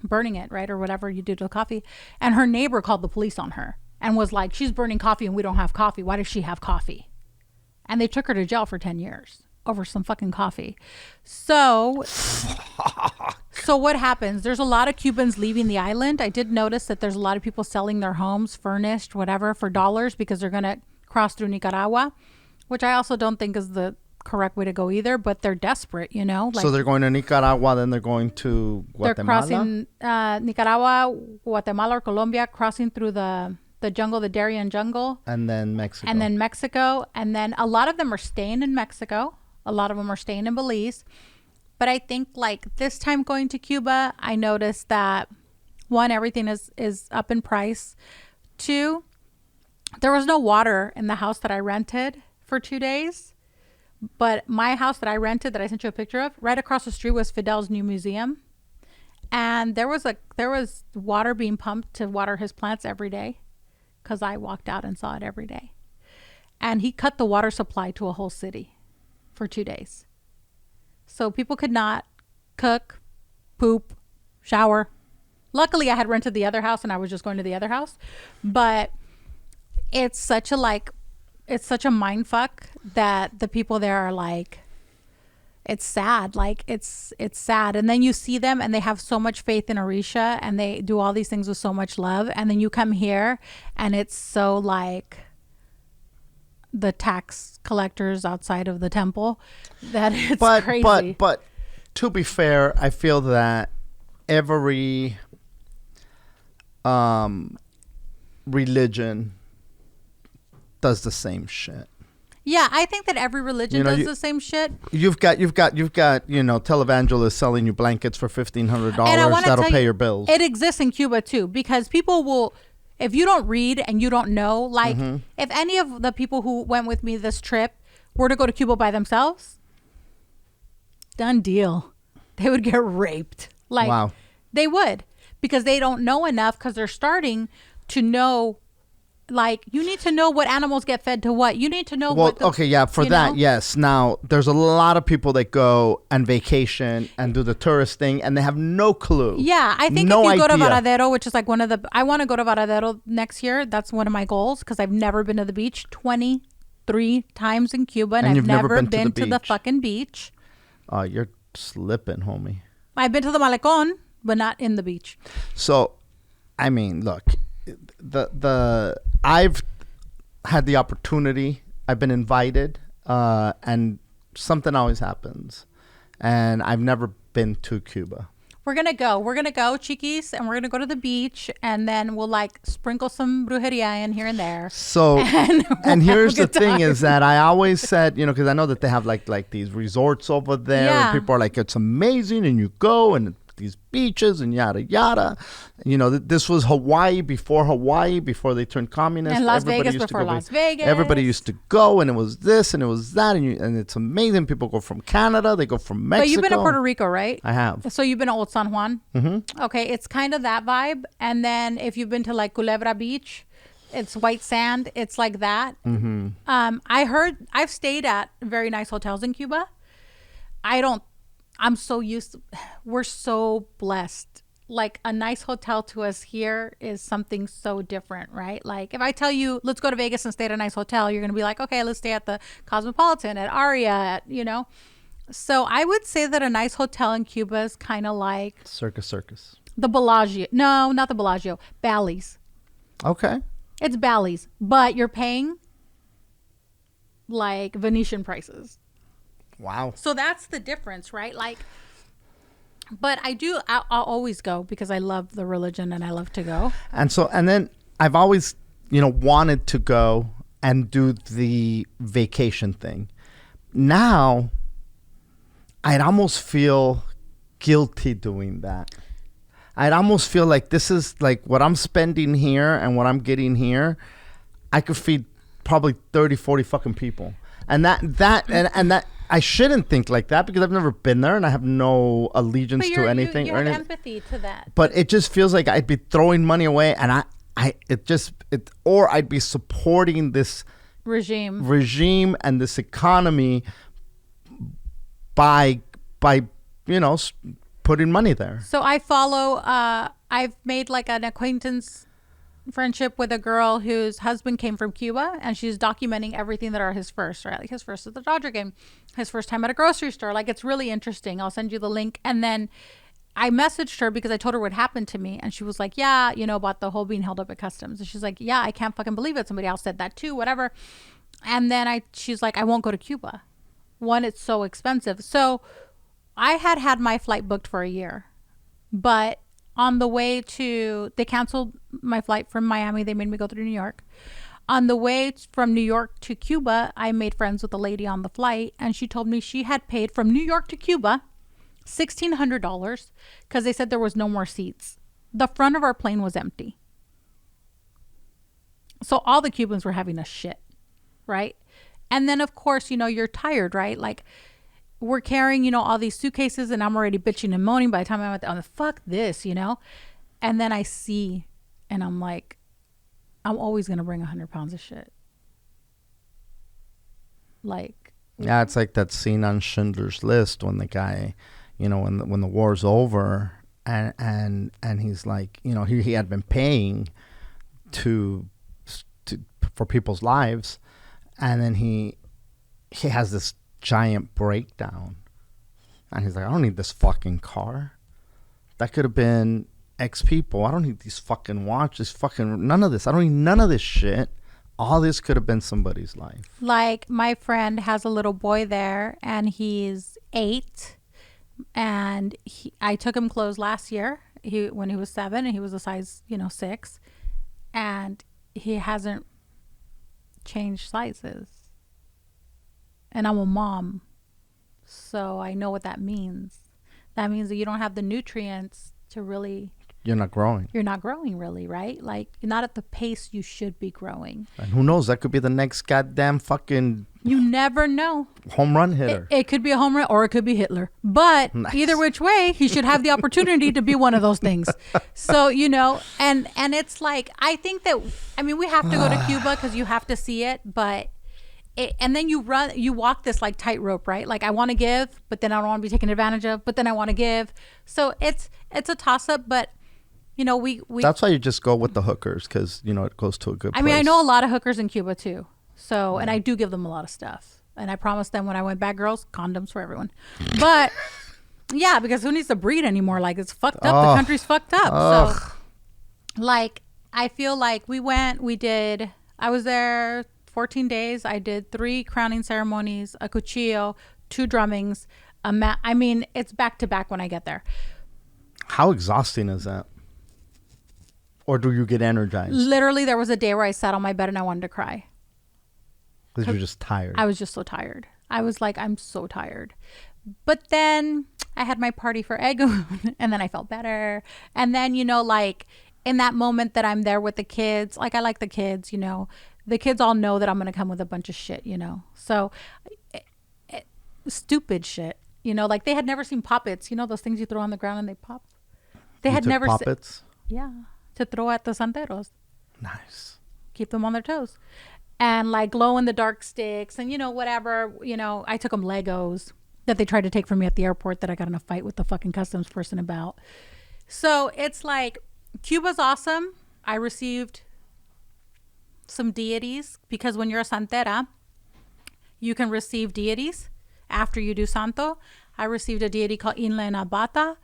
burning it, right? Or whatever you do to the coffee. And her neighbor called the police on her and was like, she's burning coffee and we don't have coffee. Why does she have coffee? And they took her to jail for 10 years. over some fucking coffee. So what happens? There's a lot of Cubans leaving the island. I did notice that there's a lot of people selling their homes, furnished, whatever, for dollars because they're going to cross through Nicaragua, which I also don't think is the correct way to go either, but they're desperate, you know. So they're going to Nicaragua, then they're going to Guatemala? They're crossing Nicaragua, Guatemala, or Colombia, crossing through the jungle, the Darien jungle. And then Mexico. And then a lot of them are staying in Mexico. A lot of them are staying in Belize. But I think like this time going to Cuba, I noticed that one, everything is up in price. Two, there was no water in the house that I rented for 2 days. But my house that I rented, that I sent you a picture of, right across the street was Fidel's new museum. And there was water being pumped to water his plants every day because I walked out and saw it every day. And he cut the water supply to a whole city for 2 days. So people could not cook, poop, shower. Luckily, I had rented the other house and I was just going to the other house. But it's such a mind fuck that the people there are like, it's sad. Like it's sad. And then you see them and they have so much faith in Orisha and they do all these things with so much love. And then you come here and it's so like the tax collectors outside of the temple that it's crazy. But to be fair, I feel that every religion does the same shit. Yeah, I think that every religion does the same shit. You've got televangelists selling you blankets for $1,500 that'll pay your bills. It exists in Cuba too, because people will, if you don't read and you don't know, like if any of the people who went with me this trip were to go to Cuba by themselves, done deal. They would get raped. Like wow. They would, because they don't know enough, because they're starting to know. Like, you need to know what animals get fed to what. You need to know what... for that, yes. Now, there's a lot of people that go and vacation and do the tourist thing, and they have no clue. Yeah, I think if you go to Varadero, which is like one of the... I want to go to Varadero next year. That's one of my goals, because I've never been to the beach 23 times in Cuba, and I've never been to the fucking beach. Oh, you're slipping, homie. I've been to the Malecón, but not in the beach. So, I mean, look... I've had the opportunity. I've been invited, and something always happens. And I've never been to Cuba. We're gonna go, Chikis, and we're gonna go to the beach, and then we'll like sprinkle some brujeria in here and there. So, and here's the thing: is that I always said, because I know that they have like these resorts over there, and people are like, it's amazing, and you go and these beaches and yada yada. This was Hawaii before they turned communist. And Las Vegas before Las Vegas. Everybody used to go, and it was this and it was that, and it's amazing. People go from Canada, they go from Mexico. But you've been to Puerto Rico, right? I have. So you've been to Old San Juan. Mm-hmm. Okay, it's kind of that vibe. And then if you've been to like Culebra Beach, it's white sand. It's like that. Mm-hmm. I've stayed at very nice hotels in Cuba. I'm so used to, we're so blessed. Like a nice hotel to us here is something so different, right? Like if I tell you, let's go to Vegas and stay at a nice hotel, you're going to be like, okay, let's stay at the Cosmopolitan, at Aria, So I would say that a nice hotel in Cuba is kind of like... Circus. The Bellagio. No, not the Bellagio. Bally's. Okay. It's Bally's, but you're paying like Venetian prices. Wow. So that's the difference, right? Like, but I'll always go because I love the religion and I love to go. And then I've always, wanted to go and do the vacation thing. Now, I'd almost feel guilty doing that. I'd almost feel like this is like what I'm spending here and what I'm getting here. I could feed probably 30, 40 fucking people. And that I shouldn't think like that because I've never been there and I have no allegiance to anything. You have empathy to that. But it just feels like I'd be throwing money away, and or I'd be supporting this regime and this economy by putting money there. So I follow. I've made like an acquaintance friendship with a girl whose husband came from Cuba, and she's documenting everything that are his first, right? Like his first at the Dodger game, his first time at a grocery store. Like, it's really interesting. I'll send you the link. And then I messaged her because I told her what happened to me, and she was like, yeah, you know, about the whole being held up at customs. And she's like, yeah, I can't fucking believe it. Somebody else said that too, whatever. And then she's like, I won't go to Cuba. One, it's so expensive. So I had my flight booked for a year, but on the way they canceled my flight from Miami. They made me go through New York. On the way from New York to Cuba, I made friends with a lady on the flight, and she told me she had paid from New York to Cuba $1,600 because they said there was no more seats. The front of our plane was empty. So all the Cubans were having a shit, right? And then, of course, you know, you're tired, right? Like, we're carrying, you know, all these suitcases, and I'm already bitching and moaning by the time I'm at the fuck this, you know? And then I see, and I'm like, I'm always going to bring 100 pounds of shit. Like. Yeah, it's like that scene on Schindler's List when the guy, you know, when the war's over, and he's like, you know, he had been paying for people's lives, and then he has this giant breakdown, and he's like, I don't need this fucking car. That could have been X people. I don't need these fucking watches, fucking none of this. I don't need none of this shit. All this could have been somebody's life. Like, my friend has a little boy there, and he's 8, and I took him clothes last year when he was 7, and he was a size, you know, 6, and he hasn't changed sizes. And I'm a mom, so I know what that means. That means that you don't have the nutrients to really. You're not growing. You're not growing, really, right? Like, you're not at the pace you should be growing. And who knows? That could be the next goddamn fucking. You never know. Home run hitter. It could be a home run, or it could be Hitler. But nice. Either which way, he should have the opportunity to be one of those things. So, you know, and it's like, I think that, I mean, we have to go to Cuba because you have to see it, but. And then you walk this like tightrope, right? Like, I want to give, but then I don't want to be taken advantage of, but then I want to give. So it's a toss up, but you know, we that's why you just go with the hookers, because, you know, it goes to a good place. I mean, I know a lot of hookers in Cuba too. So, and I do give them a lot of stuff, and I promised them when I went back, girls, condoms for everyone. But yeah, because who needs to breed anymore? Like, it's fucked up. The country's fucked up. So like, I feel like I was there 14 days. I did 3 crowning ceremonies, a cuchillo, 2 drummings, I mean, it's back to back when I get there. How exhausting is that? Or do you get energized? Literally, there was a day where I sat on my bed and I wanted to cry. Because you're just tired. I was just so tired. I was like, I'm so tired. But then I had my party for Egun, and then I felt better. And then, you know, like, in that moment that I'm there with the kids, like, I like the kids, you know. The kids all know that I'm going to come with a bunch of shit, you know. So, stupid shit, you know. Like, they had never seen poppets. You know those things you throw on the ground and they pop? They had never seen poppets? Yeah. To throw at the santeros. Nice. Keep them on their toes. And, like, glow-in-the-dark sticks and, you know, whatever. You know, I took them Legos that they tried to take from me at the airport that I got in a fight with the fucking customs person about. So, it's like, Cuba's awesome. I received some deities, because when you're a santera, you can receive deities after you do santo. I received a deity called Inla Nabata,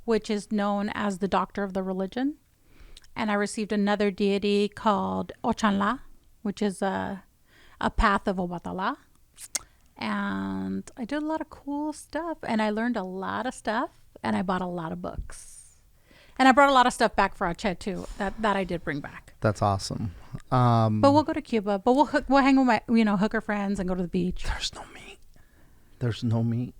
which is known as the doctor of the religion. And I received another deity called Ochanla, which is a path of Obatala. And I did a lot of cool stuff, and I learned a lot of stuff, and I bought a lot of books. And I brought a lot of stuff back for Ache too. That I did bring back. That's awesome. But we'll go to Cuba. But we'll hang with my, you know, hooker friends and go to the beach. There's no meat.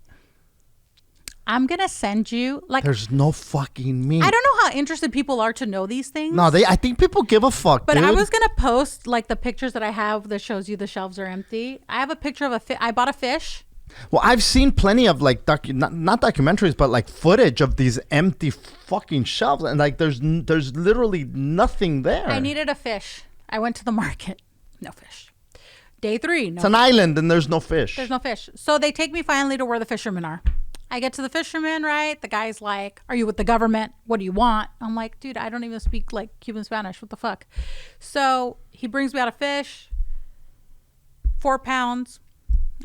I'm gonna send you, like, there's no fucking meat. I don't know how interested people are to know these things. No, I think people give a fuck. But dude. I was gonna post, like, the pictures that I have that shows you the shelves are empty. I have a picture of I bought a fish. Well, I've seen plenty of, like, not documentaries, but, like, footage of these empty fucking shelves, and, like, there's literally nothing there. I needed a fish. I went to the market. No fish. Day 3. No. It's an island and there's no fish. There's no fish. So they take me finally to where the fishermen are. I get to the fisherman, right? The guy's like, are you with the government? What do you want? I'm like, dude, I don't even speak like Cuban Spanish. What the fuck? So he brings me out a fish, 4 pounds.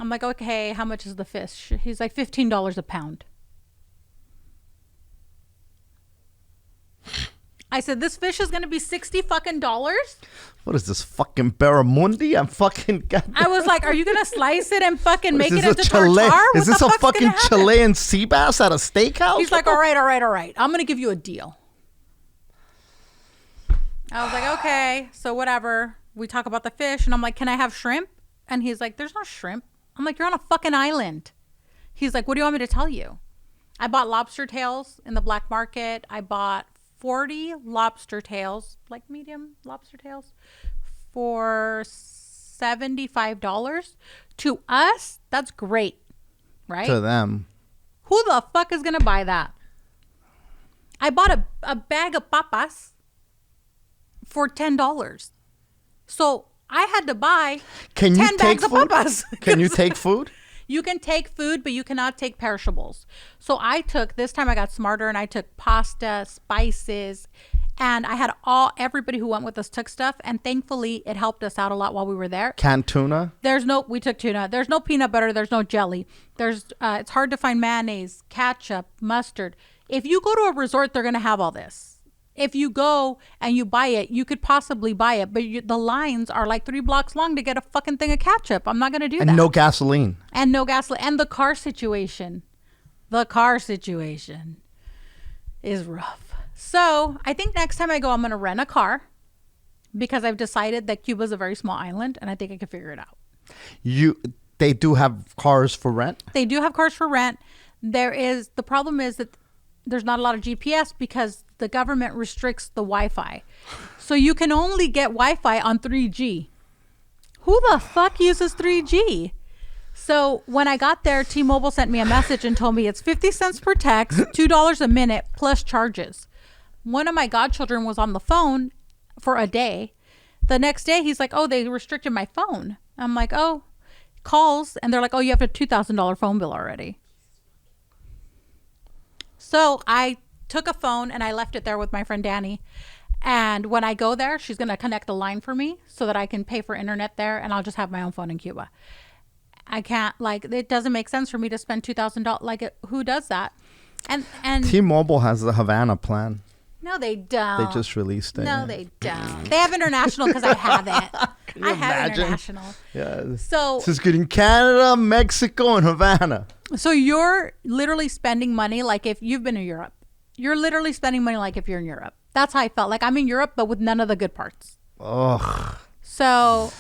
I'm like, okay, how much is the fish? He's like, $15 a pound. I said, this fish is going to be $60 fucking dollars. What is this fucking barramundi? I'm fucking. I was like, are you going to slice it and fucking make it into Chile? tartare? Is this a fucking Chilean sea bass at a steakhouse? He's like, all right. I'm going to give you a deal. I was like, okay. So whatever. We talk about the fish and I'm like, can I have shrimp? And he's like, there's no shrimp. I'm like, you're on a fucking island. He's like, what do you want me to tell you? I bought lobster tails in the black market. I bought 40 lobster tails, like medium lobster tails, for $75. To us, that's great, right? To them. Who the fuck is going to buy that? I bought a bag of papas for $10. So I had to buy 10 bags of papas. Can you take food? You can take food, but you cannot take perishables. So this time I got smarter and I took pasta, spices, and I had everybody who went with us took stuff. And thankfully it helped us out a lot while we were there. Canned tuna? We took tuna. There's no peanut butter. There's no jelly. It's hard to find mayonnaise, ketchup, mustard. If you go to a resort, they're going to have all this. If you go and you buy it, you could possibly buy it, but the lines are like 3 blocks long to get a fucking thing of ketchup. I'm not going to do that. And no gasoline. And the car situation. The car situation is rough. So I think next time I go, I'm going to rent a car because I've decided that Cuba's a very small island and I think I can figure it out. They do have cars for rent? They do have cars for rent. The problem is that there's not a lot of GPS because the government restricts the Wi-Fi. So you can only get Wi-Fi on 3G. Who the fuck uses 3G? So when I got there, T-Mobile sent me a message and told me it's 50 cents per text, $2 a minute plus charges. One of my godchildren was on the phone for a day. The next day, he's like, oh, they restricted my phone. I'm like, oh, calls. And they're like, oh, you have a $2,000 phone bill already. So I took a phone and I left it there with my friend Danny. And when I go there, she's going to connect a line for me so that I can pay for internet there and I'll just have my own phone in Cuba. I can't, it doesn't make sense for me to spend $2,000. Who does that? And T-Mobile has the Havana plan. No, they don't. They just released it. No, they don't. They have international because I have it. I have international. Yeah. So this is good in Canada, Mexico, and Havana. So you're literally spending money like if you've been in Europe. You're literally spending money like if you're in Europe. That's how I felt. Like I'm in Europe, but with none of the good parts. Ugh. So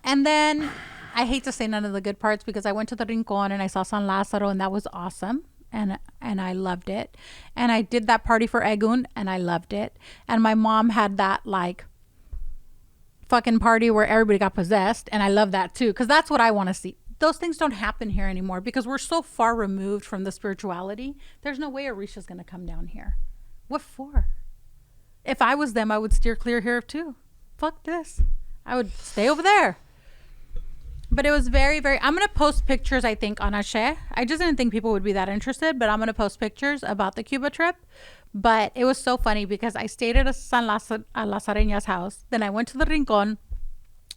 and then I hate to say none of the good parts because I went to the Rincon and I saw San Lázaro and that was awesome. And I loved it. And I did that party for Egun and I loved it. And my mom had that fucking party where everybody got possessed. And I love that too. Because that's what I want to see. Those things don't happen here anymore because we're so far removed from the spirituality. There's no way Orisha's going to come down here. What for? If I was them, I would steer clear here too. Fuck this. I would stay over there. But it was very, very... I'm going to post pictures, I think, on Ashe. I just didn't think people would be that interested, but I'm going to post pictures about the Cuba trip. But it was so funny because I stayed at a Lazareña's house. Then I went to the Rincon,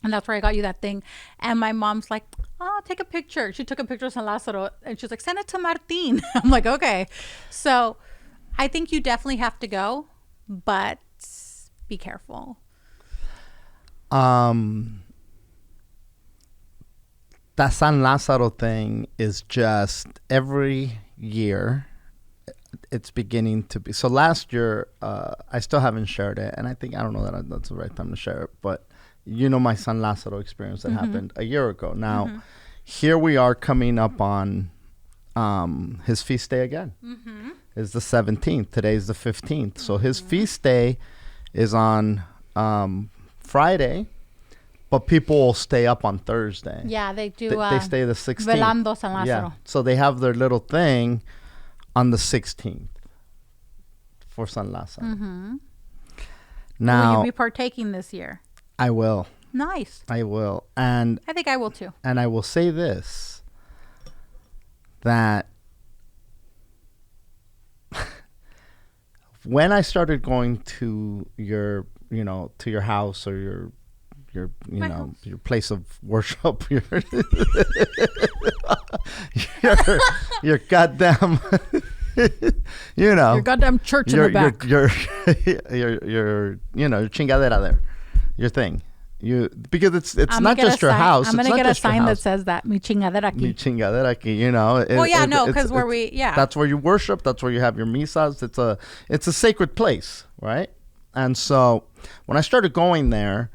and that's where I got you that thing. And my mom's like, oh, take a picture. She took a picture of San Lázaro, and she's like, send it to Martin. I'm like, okay. So I think you definitely have to go, but be careful. That San Lázaro thing is just every year it's beginning to be. So last year, I still haven't shared it. And I don't know that that's the right time to share it. But my San Lázaro experience that happened a year ago. Now, here we are coming up on his feast day again. It's the 17th. Today's the 15th. So his feast day is on Friday. But people will stay up on Thursday. Yeah, they do. They stay the 16th. Velando San Lázaro. Yeah. So they have their little thing on the 16th for San Lázaro. Now, will you be partaking this year? I will. Nice. I will. And I think I will too. And I will say this, that when I started going to your, to your house or your place of worship, your goddamn, your goddamn church in the back. Your chingadera there, your thing. Because it's not just your house. I'm gonna get a sign that says that mi chingadera aquí. Mi chingadera aquí, because that's where you worship. That's where you have your misas. It's a sacred place, right? And so when I started going there,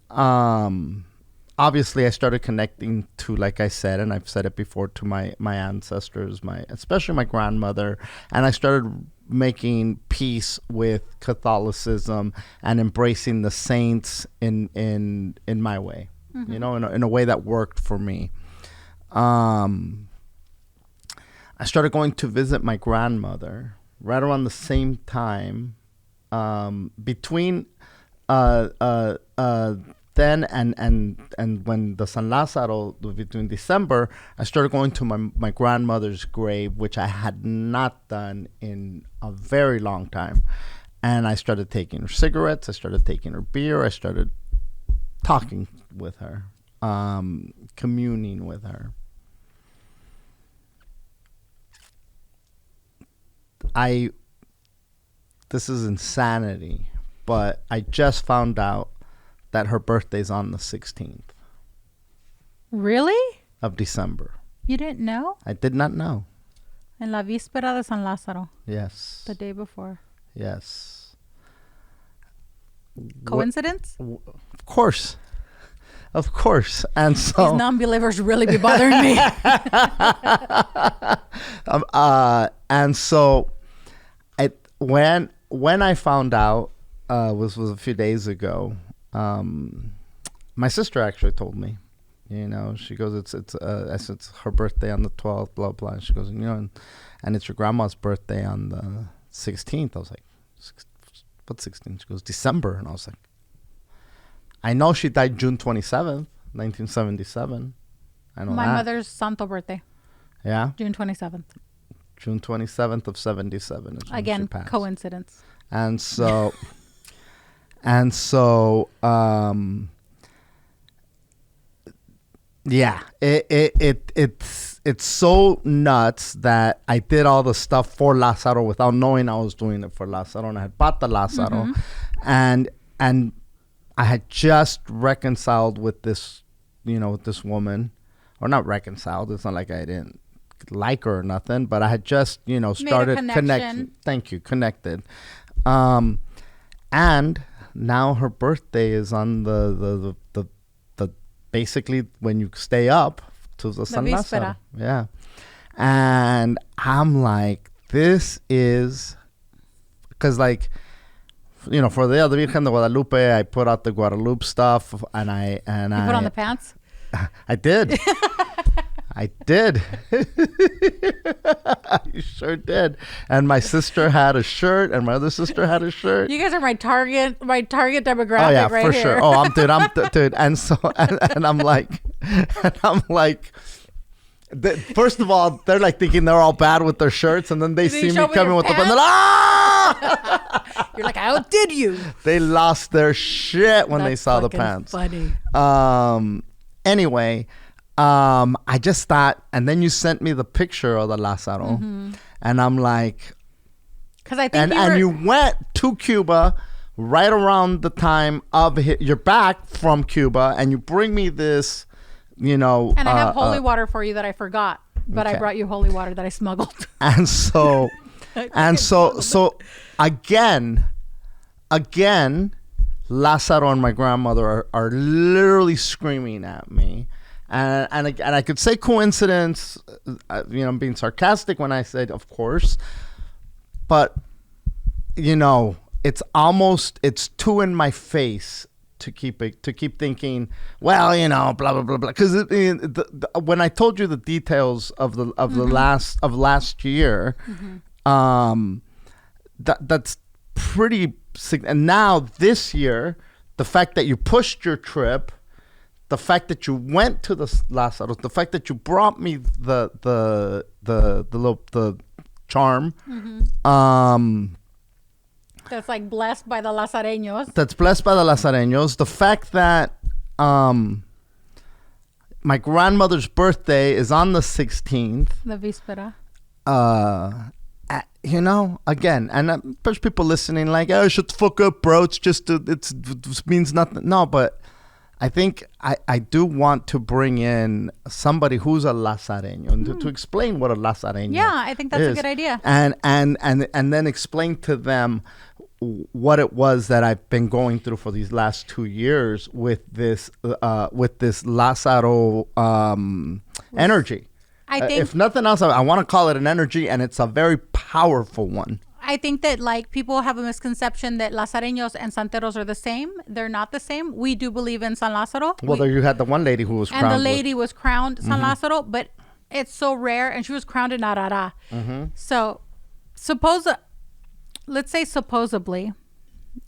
obviously I started connecting to, like I said, and I've said it before, to my ancestors, especially my grandmother, and I started making peace with Catholicism and embracing the saints in my way, in a way that worked for me. I started going to visit my grandmother right around the same time, between then and when the San Lázaro, between December, I started going to my grandmother's grave, which I had not done in a very long time. And I started taking her cigarettes. I started taking her beer. I started talking with her, communing with her. This is insanity, but I just found out that her birthday's on the 16th. Really? Of December. You didn't know? I did not know. En la víspera de San Lázaro. Yes. The day before. Yes. Coincidence? Of course. Of course. And so these non-believers really be bothering me. And so when I found out, was a few days ago, my sister actually told me, she goes, it's her birthday on the 12th, blah, blah. And she goes, and it's your grandma's birthday on the 16th. I was like, what 16th? She goes, December. And I was like, I know she died June 27th, 1977. I know my that. mother's santo birthday. Yeah? June 27th. June 27th of 77. Again, coincidence. And so... yeah, it's so nuts that I did all the stuff for Lázaro without knowing I was doing it for Lázaro, and I had bought the Lázaro, and I had just reconciled with this, with this woman, or not reconciled. It's not like I didn't like her or nothing, but I had just, started connected, and now her birthday is on the basically when you stay up to the San Lázaro. Yeah. And I'm like, this is, because for the other Virgen de Guadalupe, I put out the Guadalupe stuff, and I put on the pants? I did. I did. I sure did. And my sister had a shirt, and my other sister had a shirt. You guys are my target demographic. Oh yeah, right for here. sure. Oh, I'm dude. And so, and I'm like, first of all, they're like thinking they're all bad with their shirts, and then they see me coming with the bundle. Ah! You're like, I outdid you. They lost their shit when they saw the pants. Funny. Anyway. I just thought, and then you sent me the picture of the Lázaro, and I'm like, because I think you went to Cuba right around the time of you're back from Cuba, and you bring me this, and I have holy water for you that I forgot, but I brought you holy water that I smuggled. And so, so again, Lázaro and my grandmother are literally screaming at me. And I could say coincidence, I'm being sarcastic when I said, of course, but it's too in my face to keep thinking, well, blah blah blah blah. Because when I told you the details of the last year, that's pretty. And now this year, the fact that you pushed your trip. The fact that you went to the Lázaro, the fact that you brought me the charm, That's like blessed by the Lazareños. That's blessed by the Lazareños. The fact that my grandmother's birthday is on the 16th. The víspera. Again, and there's people listening like, oh, shut the fuck up, bro. It's just, it means nothing. No, but I think I do want to bring in somebody who's a Lazareño and to explain what a Lazareño Yeah, I think that's a good idea. And then explain to them what it was that I've been going through for these last 2 years with this Lázaro energy. I think if nothing else, I want to call it an energy, and it's a very powerful one. I think that like people have a misconception that Lazareños and Santeros are the same. They're not the same. We do believe in San Lázaro. Well, there you had the one lady who was crowned. And the lady was crowned San Lázaro, but it's so rare, and she was crowned in Arara. So let's say supposedly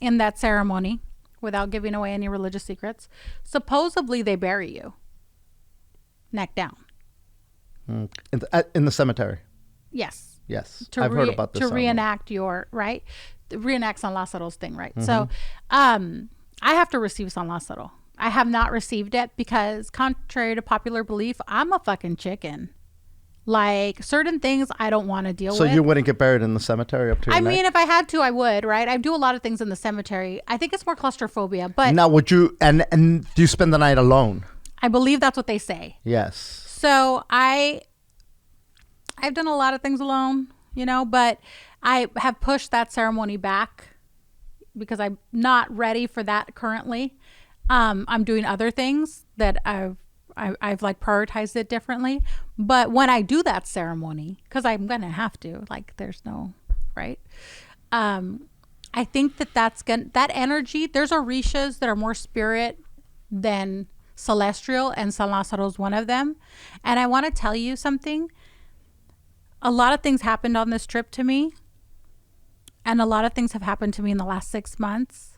in that ceremony, without giving away any religious secrets, supposedly they bury you neck down. In the cemetery. Yes. Yes, I've heard about this. To reenact reenact San Lázaro's thing, right? So I have to receive San Lázaro. I have not received it because, contrary to popular belief, I'm a fucking chicken. Like, certain things I don't want to deal with. So you wouldn't get buried in the cemetery up to your neck? mean, if I had to, I would, right? I do a lot of things in the cemetery. I think it's more claustrophobia, but... Now, would you... And do you spend the night alone? I believe that's what they say. Yes. So I've done a lot of things alone, but I have pushed that ceremony back because I'm not ready for that currently. I'm doing other things that I've like prioritized it differently. But when I do that ceremony, because I'm going to have to, like, there's no, right? I think that energy, there's orishas that are more spirit than celestial, and San Lázaro is one of them. And I want to tell you something. A lot of things happened on this trip to me, and a lot of things have happened to me in the last 6 months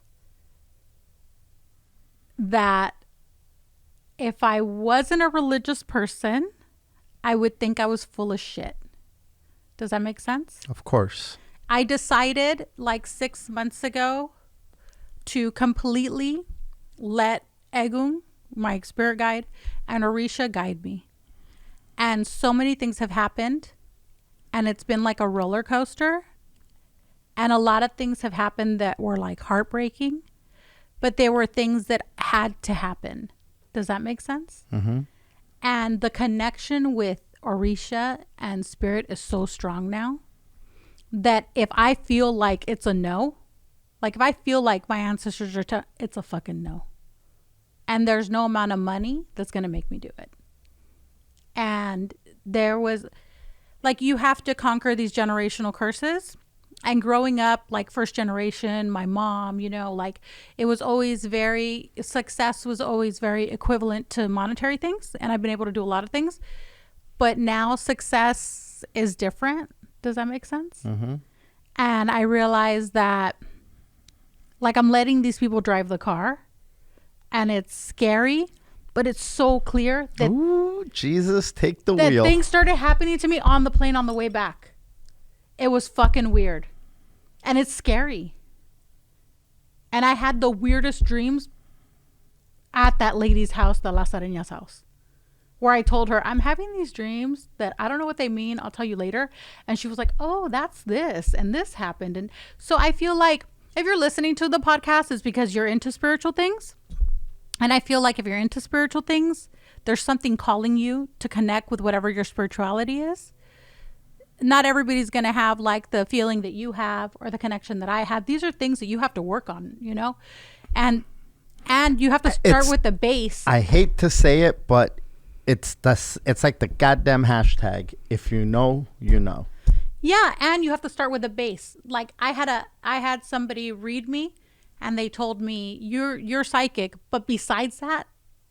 that if I wasn't a religious person, I would think I was full of shit. Does that make sense? Of course. I decided like 6 months ago to completely let Egun, my spirit guide, and Orisha guide me. And so many things have happened, and it's been like a roller coaster. And a lot of things have happened that were like heartbreaking, but they were things that had to happen. Does that make sense? Mm-hmm. And the connection with Orisha and spirit is so strong now that if I feel like it's a no, like if I feel like my ancestors are, it's a fucking no. And there's no amount of money that's going to make me do it. And there was, like, you have to conquer these generational curses. And growing up, like, first generation, my mom, like, it was always success was always very equivalent to monetary things. And I've been able to do a lot of things. But now success is different. Does that make sense? Mm-hmm. And I realized that, like, I'm letting these people drive the car. And it's scary, but it's so clear that... Ooh, Jesus, take the that wheel. Things started happening to me on the plane on the way back. It was fucking weird. And it's scary. And I had the weirdest dreams at that lady's house, the Lazareña's house, where I told her, I'm having these dreams that I don't know what they mean. I'll tell you later. And she was like, oh, that's this. And this happened. And so I feel like if you're listening to the podcast, it's because you're into spiritual things. And I feel like if you're into spiritual things, there's something calling you to connect with whatever your spirituality is. Not everybody's going to have like the feeling that you have or the connection that I have. These are things that you have to work on, and you have to start with the base. I hate to say it, but it's like the goddamn hashtag. If you know, you know. Yeah. And you have to start with the base. Like I had somebody read me and they told me you're psychic. But besides that,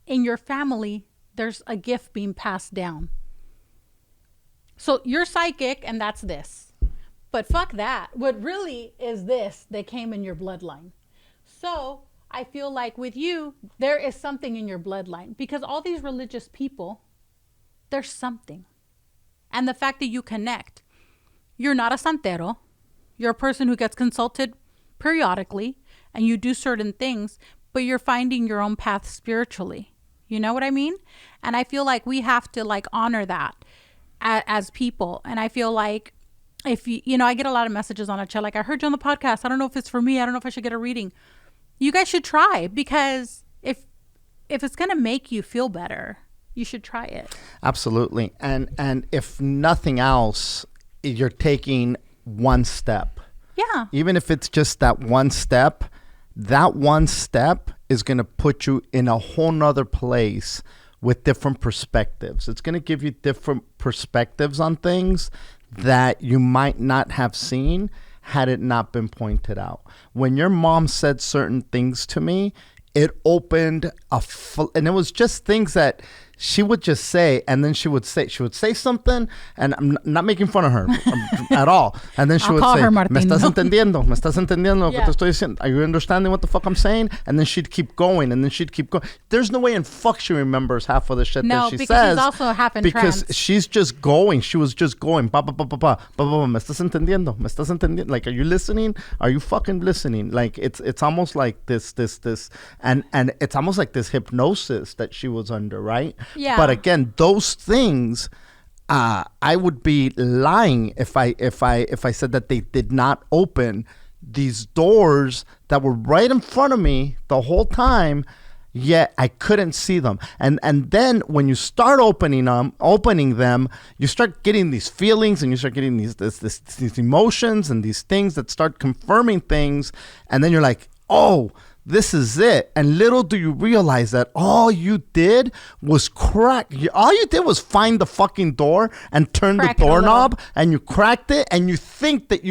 in your family, there's a gift being passed down. So you're psychic and that's this. But fuck that. What really is this that came in your bloodline. So I feel like with you, there is something in your bloodline. Because all these religious people, there's something. And the fact that you connect. You're not a santero. You're a person who gets consulted periodically and you do certain things, but you're finding your own path spiritually. You know what I mean? And I feel like we have to like honor that as people. And I feel like if you know, I get a lot of messages on a chat like, I heard you on the podcast. I don't know if it's for me. I don't know if I should get a reading. You guys should try, because if it's going to make you feel better, you should try it. Absolutely. And if nothing else, you're taking one step. Yeah. Even if it's just that one step is going to put you in a whole nother place with different perspectives. It's going to give you different perspectives on things that you might not have seen had it not been pointed out. When your mom said certain things to me, it opened and it was just things that she would just say, and then she would say something, and I'm not making fun of her at all. And then she would say, "Me estás entendiendo? Me estás entendiendo lo que te estoy diciendo? Are you understanding what the fuck I'm saying?" And then she'd keep going, and then she'd keep going. There's no way in fuck she remembers half of the shit that she says. No, because she's also half in trance. Because she's just going. She was just going. Ba ba ba ba ba ba ba. Me estás entendiendo? Me estás entendiendo? Like, are you listening? Are you fucking listening? Like, it's almost like this, and it's almost like this hypnosis that she was under, right? Yeah. But again, those things, I would be lying if I said that they did not open these doors that were right in front of me the whole time, yet I couldn't see them. And then when you start opening them, you start getting these feelings, and you start getting these emotions and these things that start confirming things, and then you're like, oh, this is it. And little do you realize that all you did was crack. All you did was find the fucking door and turn the doorknob, and you cracked it, and you think that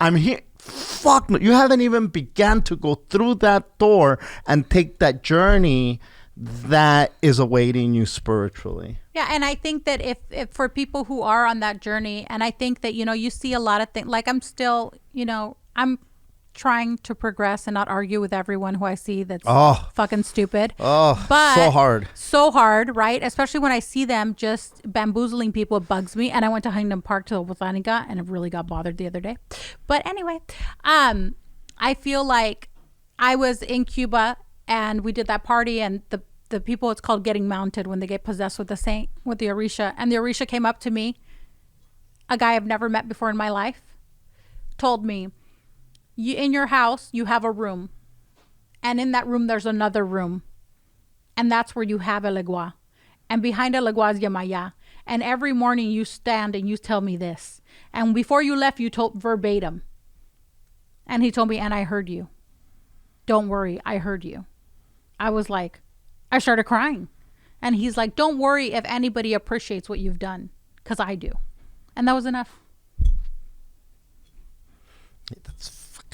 I'm here. Fuck no. You haven't even began to go through that door and take that journey that is awaiting you spiritually. Yeah, and I think that if for people who are on that journey, and I think that, you know, you see a lot of things, like I'm still, you know, I'm trying to progress and not argue with everyone who I see that's fucking stupid. But so hard, right? Especially when I see them just bamboozling people, it bugs me. And I went to Huntington Park to the Botanica, and it really got bothered the other day. But anyway, I feel like I was in Cuba, and we did that party, and the people, it's called getting mounted, when they get possessed with the saint, with the Orisha. And the Orisha came up to me, a guy I've never met before in my life, told me, in your house, you have a room. And in that room, there's another room. And that's where you have El Egua. And behind El Egua is Yamaya. And every morning you stand and you tell me this. And before you left, you told verbatim. And he told me, and I heard you. Don't worry, I heard you. I was like, I started crying. And he's like, don't worry if anybody appreciates what you've done, because I do. And that was enough.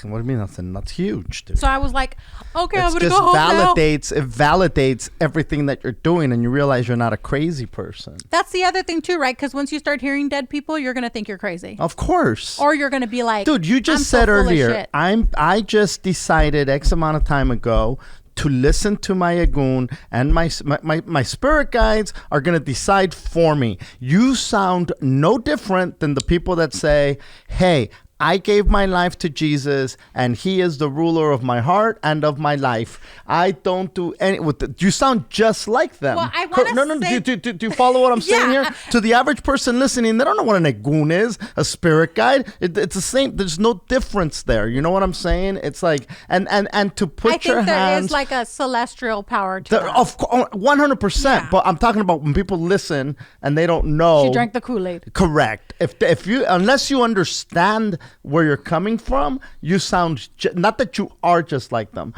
What do you mean? That's huge, dude. So I was like, okay, I'm gonna go home now. It validates everything that you're doing, and you realize you're not a crazy person. That's the other thing too, right? Because once you start hearing dead people, you're gonna think you're crazy. Of course. Or you're gonna be like, dude, you just said earlier, I just decided X amount of time ago to listen to my Agun, and my spirit guides are going to decide for me. You sound no different than the people that say, hey, I gave my life to Jesus, and he is the ruler of my heart and of my life. I don't do any. You sound just like them. Well, I want to say... Do you follow what I'm saying here? To the average person listening, they don't know what an Agun is, a spirit guide. It's the same. There's no difference there. You know what I'm saying? It's like, and to put your hands... I think there is like a celestial power to that. Of course, 100%. Yeah. But I'm talking about when people listen and they don't know. She drank the Kool-Aid. Correct. If you, unless you understand where you're coming from, you sound not that you are just like them.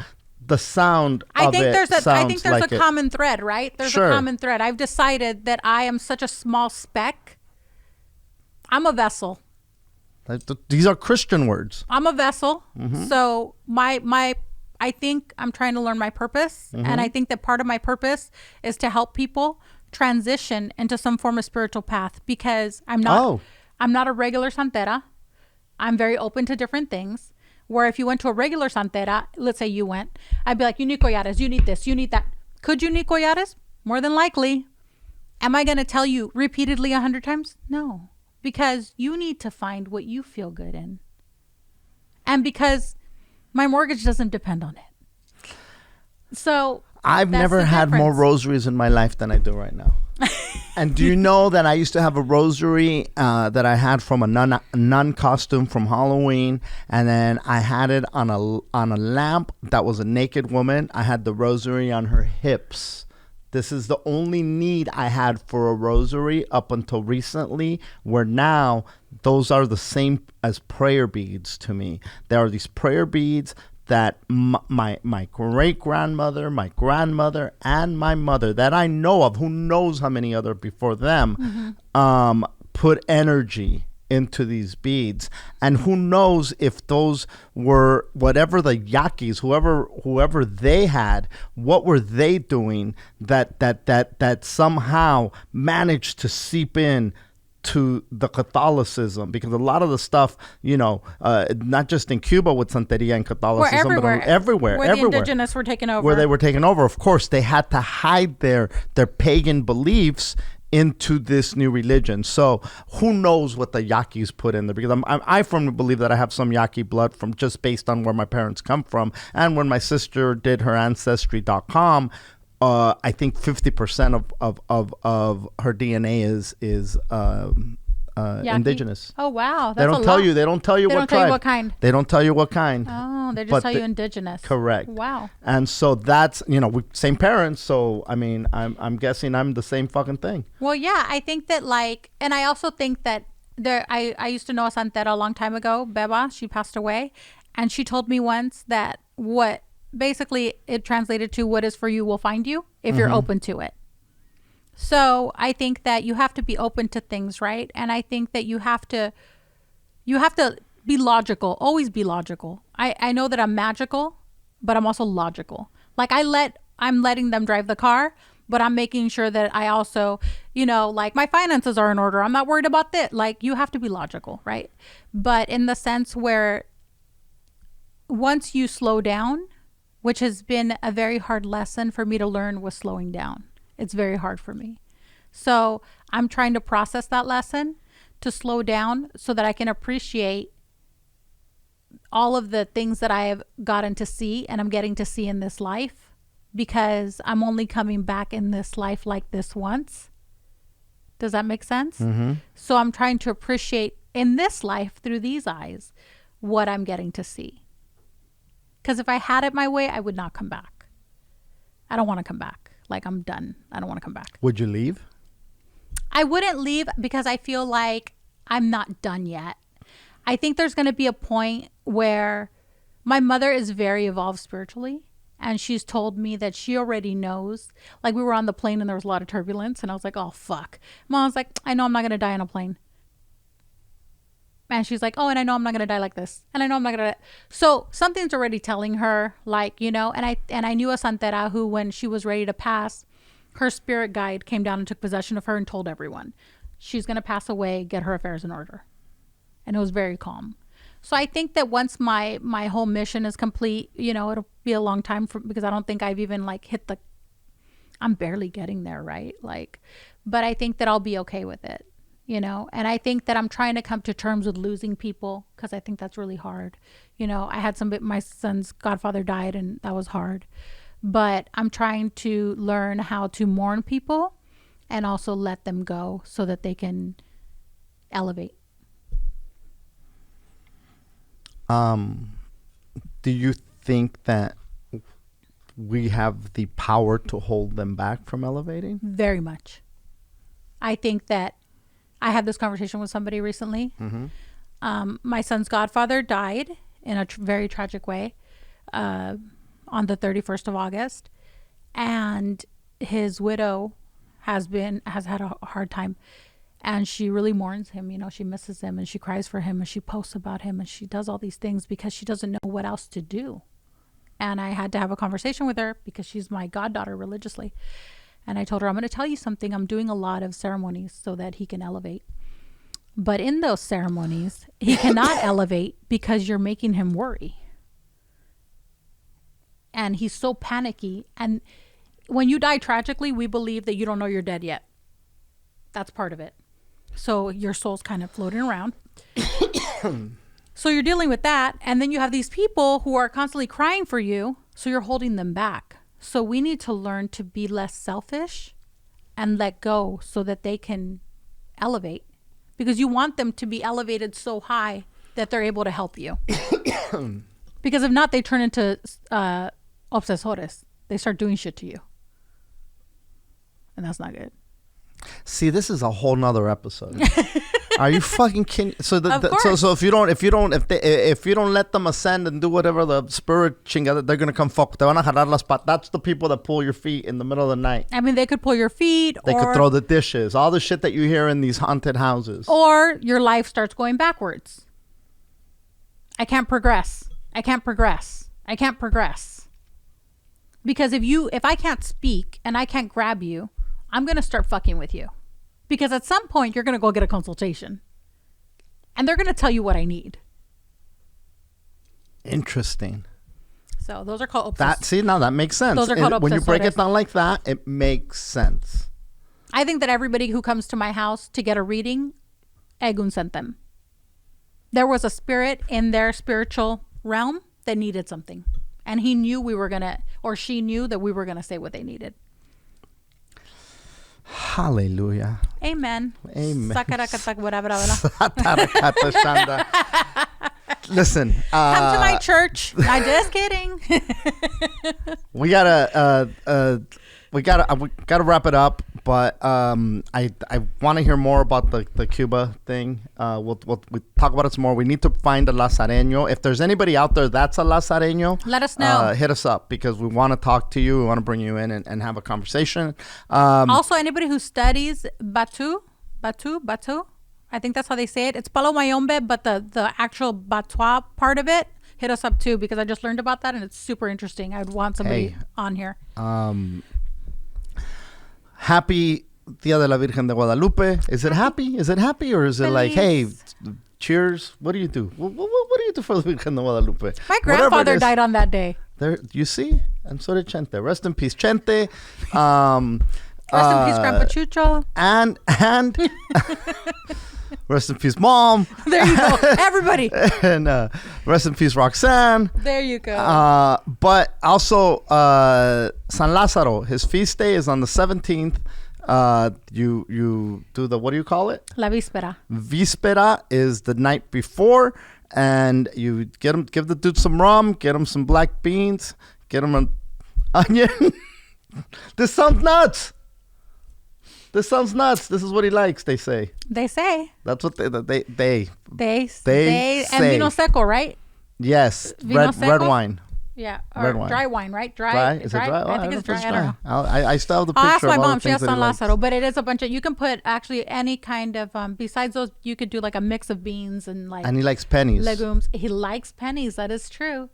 The sound I think there's like a common thread, right? There's a common thread. I've decided that I am such a small speck. I'm a vessel. These are Christian words. I'm a vessel. Mm-hmm. So I think I'm trying to learn my purpose, mm-hmm. and I think that part of my purpose is to help people transition into some form of spiritual path, because I'm not a regular santera. I'm very open to different things, where if you went to a regular santera, let's say you went, I'd be like, you need collares, you need this, you need that. Could you need collares? More than likely. Am I going to tell you repeatedly 100 times? No, because you need to find what you feel good in. And because my mortgage doesn't depend on it. So I've never had more rosaries in my life than I do right now. And do you know that I used to have a rosary that I had from a nun costume from Halloween, and then I had it on a lamp that was a naked woman. I had the rosary on her hips. This is the only need I had for a rosary up until recently, where now those are the same as prayer beads to me. There are these prayer beads that my great-grandmother, my grandmother, and my mother that I know of, who knows how many other before them, put energy into these beads. And who knows if those were whatever the Yaquis, whoever they had, what were they doing that somehow managed to seep in to the Catholicism, because a lot of the stuff, not just in Cuba with Santeria and Catholicism, but everywhere. Where the indigenous were taken over. Where they were taken over. Of course, they had to hide their pagan beliefs into this new religion. So who knows what the Yaquis put in there? Because I firmly believe that I have some Yaqui blood from just based on where my parents come from. And when my sister did her Ancestry.com, I think 50% of her DNA is indigenous. Oh wow, They don't tell you. They don't tell you what tribe. Tell you what kind. They don't tell you what kind. Oh, they just tell you indigenous. Correct. Wow. And so that's we same parents. So I mean, I'm guessing I'm the same fucking thing. Well, yeah, I think that and I also think that I used to know a santera a long time ago, Beba. She passed away, and she told me once that basically it translated to what is for you will find you if you're open to it. So I think that you have to be open to things, right? And I think that you have to be logical, always be logical. I know that I'm magical, but I'm also logical. Like I'm letting them drive the car, but I'm making sure that I also, like my finances are in order. I'm not worried about that. Like you have to be logical, right? But in the sense where once you slow down, which has been a very hard lesson for me to learn, was slowing down. It's very hard for me. So I'm trying to process that lesson to slow down so that I can appreciate all of the things that I have gotten to see and I'm getting to see in this life, because I'm only coming back in this life like this once. Does that make sense? Mm-hmm. So I'm trying to appreciate in this life through these eyes what I'm getting to see. Because if I had it my way, I would not come back. I don't want to come back. Like, I'm done. I don't want to come back. Would you leave? I wouldn't leave because I feel like I'm not done yet. I think there's going to be a point where my mother is very evolved spiritually. And she's told me that she already knows. Like, we were on the plane and there was a lot of turbulence. And I was like, oh, fuck. Mom was like, I know I'm not going to die on a plane. And she's like, oh, and I know I'm not going to die like this. And I know I'm not going to. So something's already telling her, like, and I knew a santera who, when she was ready to pass, her spirit guide came down and took possession of her and told everyone she's going to pass away, get her affairs in order. And it was very calm. So I think that once my whole mission is complete, it'll be a long time because I don't think I've even hit I'm barely getting there, right? But I think that I'll be okay with it. And I think that I'm trying to come to terms with losing people, because I think that's really hard. I had my son's godfather died, and that was hard. But I'm trying to learn how to mourn people and also let them go so that they can elevate. Do you think that we have the power to hold them back from elevating? Very much. I think that I had this conversation with somebody recently. Mm-hmm. My son's godfather died in a very tragic way on the 31st of August. And his widow has had a hard time. And she really mourns him. She misses him and she cries for him and she posts about him and she does all these things because she doesn't know what else to do. And I had to have a conversation with her because she's my goddaughter religiously. And I told her, I'm going to tell you something. I'm doing a lot of ceremonies so that he can elevate. But in those ceremonies, he cannot elevate because you're making him worry. And he's so panicky. And when you die tragically, we believe that you don't know you're dead yet. That's part of it. So your soul's kind of floating around. So you're dealing with that. And then you have these people who are constantly crying for you. So you're holding them back. So we need to learn to be less selfish and let go so that they can elevate. Because you want them to be elevated so high that they're able to help you. Because if not, they turn into obsesores. They start doing shit to you. And that's not good. See, this is a whole nother episode. Are you fucking kidding? So if you don't let them ascend and do whatever the spirit chingada, they're gonna come fuck. Te van a jalar las patas. That's the people that pull your feet in the middle of the night. I mean, they could pull your feet. They could throw the dishes. All the shit that you hear in these haunted houses. Or your life starts going backwards. I can't progress. I can't progress. I can't progress. Because if I can't speak and I can't grab you, I'm gonna start fucking with you. Because at some point, you're going to go get a consultation. And they're going to tell you what I need. Interesting. So those are called that makes sense. Those are called when you break it down like that, it makes sense. I think that everybody who comes to my house to get a reading, egun sent them. There was a spirit in their spiritual realm that needed something. And he knew she knew that we were going to say what they needed. Hallelujah. Amen. Amen. Listen. Come to my church. I'm just kidding. we gotta wrap it up, but I want to hear more about the Cuba thing. We'll talk about it some more. We need to find a Lazareño. If there's anybody out there that's a Lazareño, let us know. Hit us up because we want to talk to you. We want to bring you in and have a conversation. Also, anybody who studies Batu, I think that's how they say it. It's Palo Mayombe, but the actual Batua part of it, hit us up too because I just learned about that and it's super interesting. I'd want somebody on here. Happy Dia de la Virgen de Guadalupe. Is it happy? Is it happy or is it like, hey, cheers? What do you do? What do you do for the Virgen de Guadalupe? My grandfather died on that day. There, you see? And so did Chente. Rest in peace, Chente. Rest in peace, Grandpa Chucho. And rest in peace, Mom. There you go. Everybody. And rest in pease, Roxanne. There you go. But also, San Lázaro, his feast day is on the 17th. You do what do you call it? La víspera. Víspera is the night before. And you give the dude some rum, get him some black beans, get him an onion. This sounds nuts. This is what he likes, they say. They say. That's what they say. And vino seco, right? Yes. Red wine. Yeah. Or red wine. Dry wine, right? Dry. Is it dry? I think it's dry. I don't know. I still have the picture. Ask my of all mom. the She has things San Lázaro. But it is a bunch of, you can put actually any kind of, besides those, you could do like a mix of beans and like. And he likes pennies. Legumes. He likes pennies. That is true.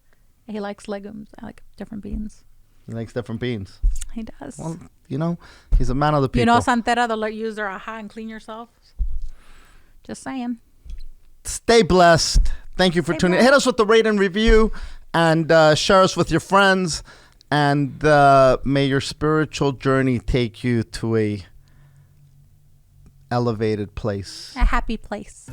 He likes legumes. I like different beans. He likes different beans. He does. Well, he's a man of the people. You know, Santera, they'll use their aha and clean yourself. Just saying. Stay blessed. Thank you for tuning in. Hit us with the rate and review and share us with your friends. And may your spiritual journey take you to a elevated place. A happy place.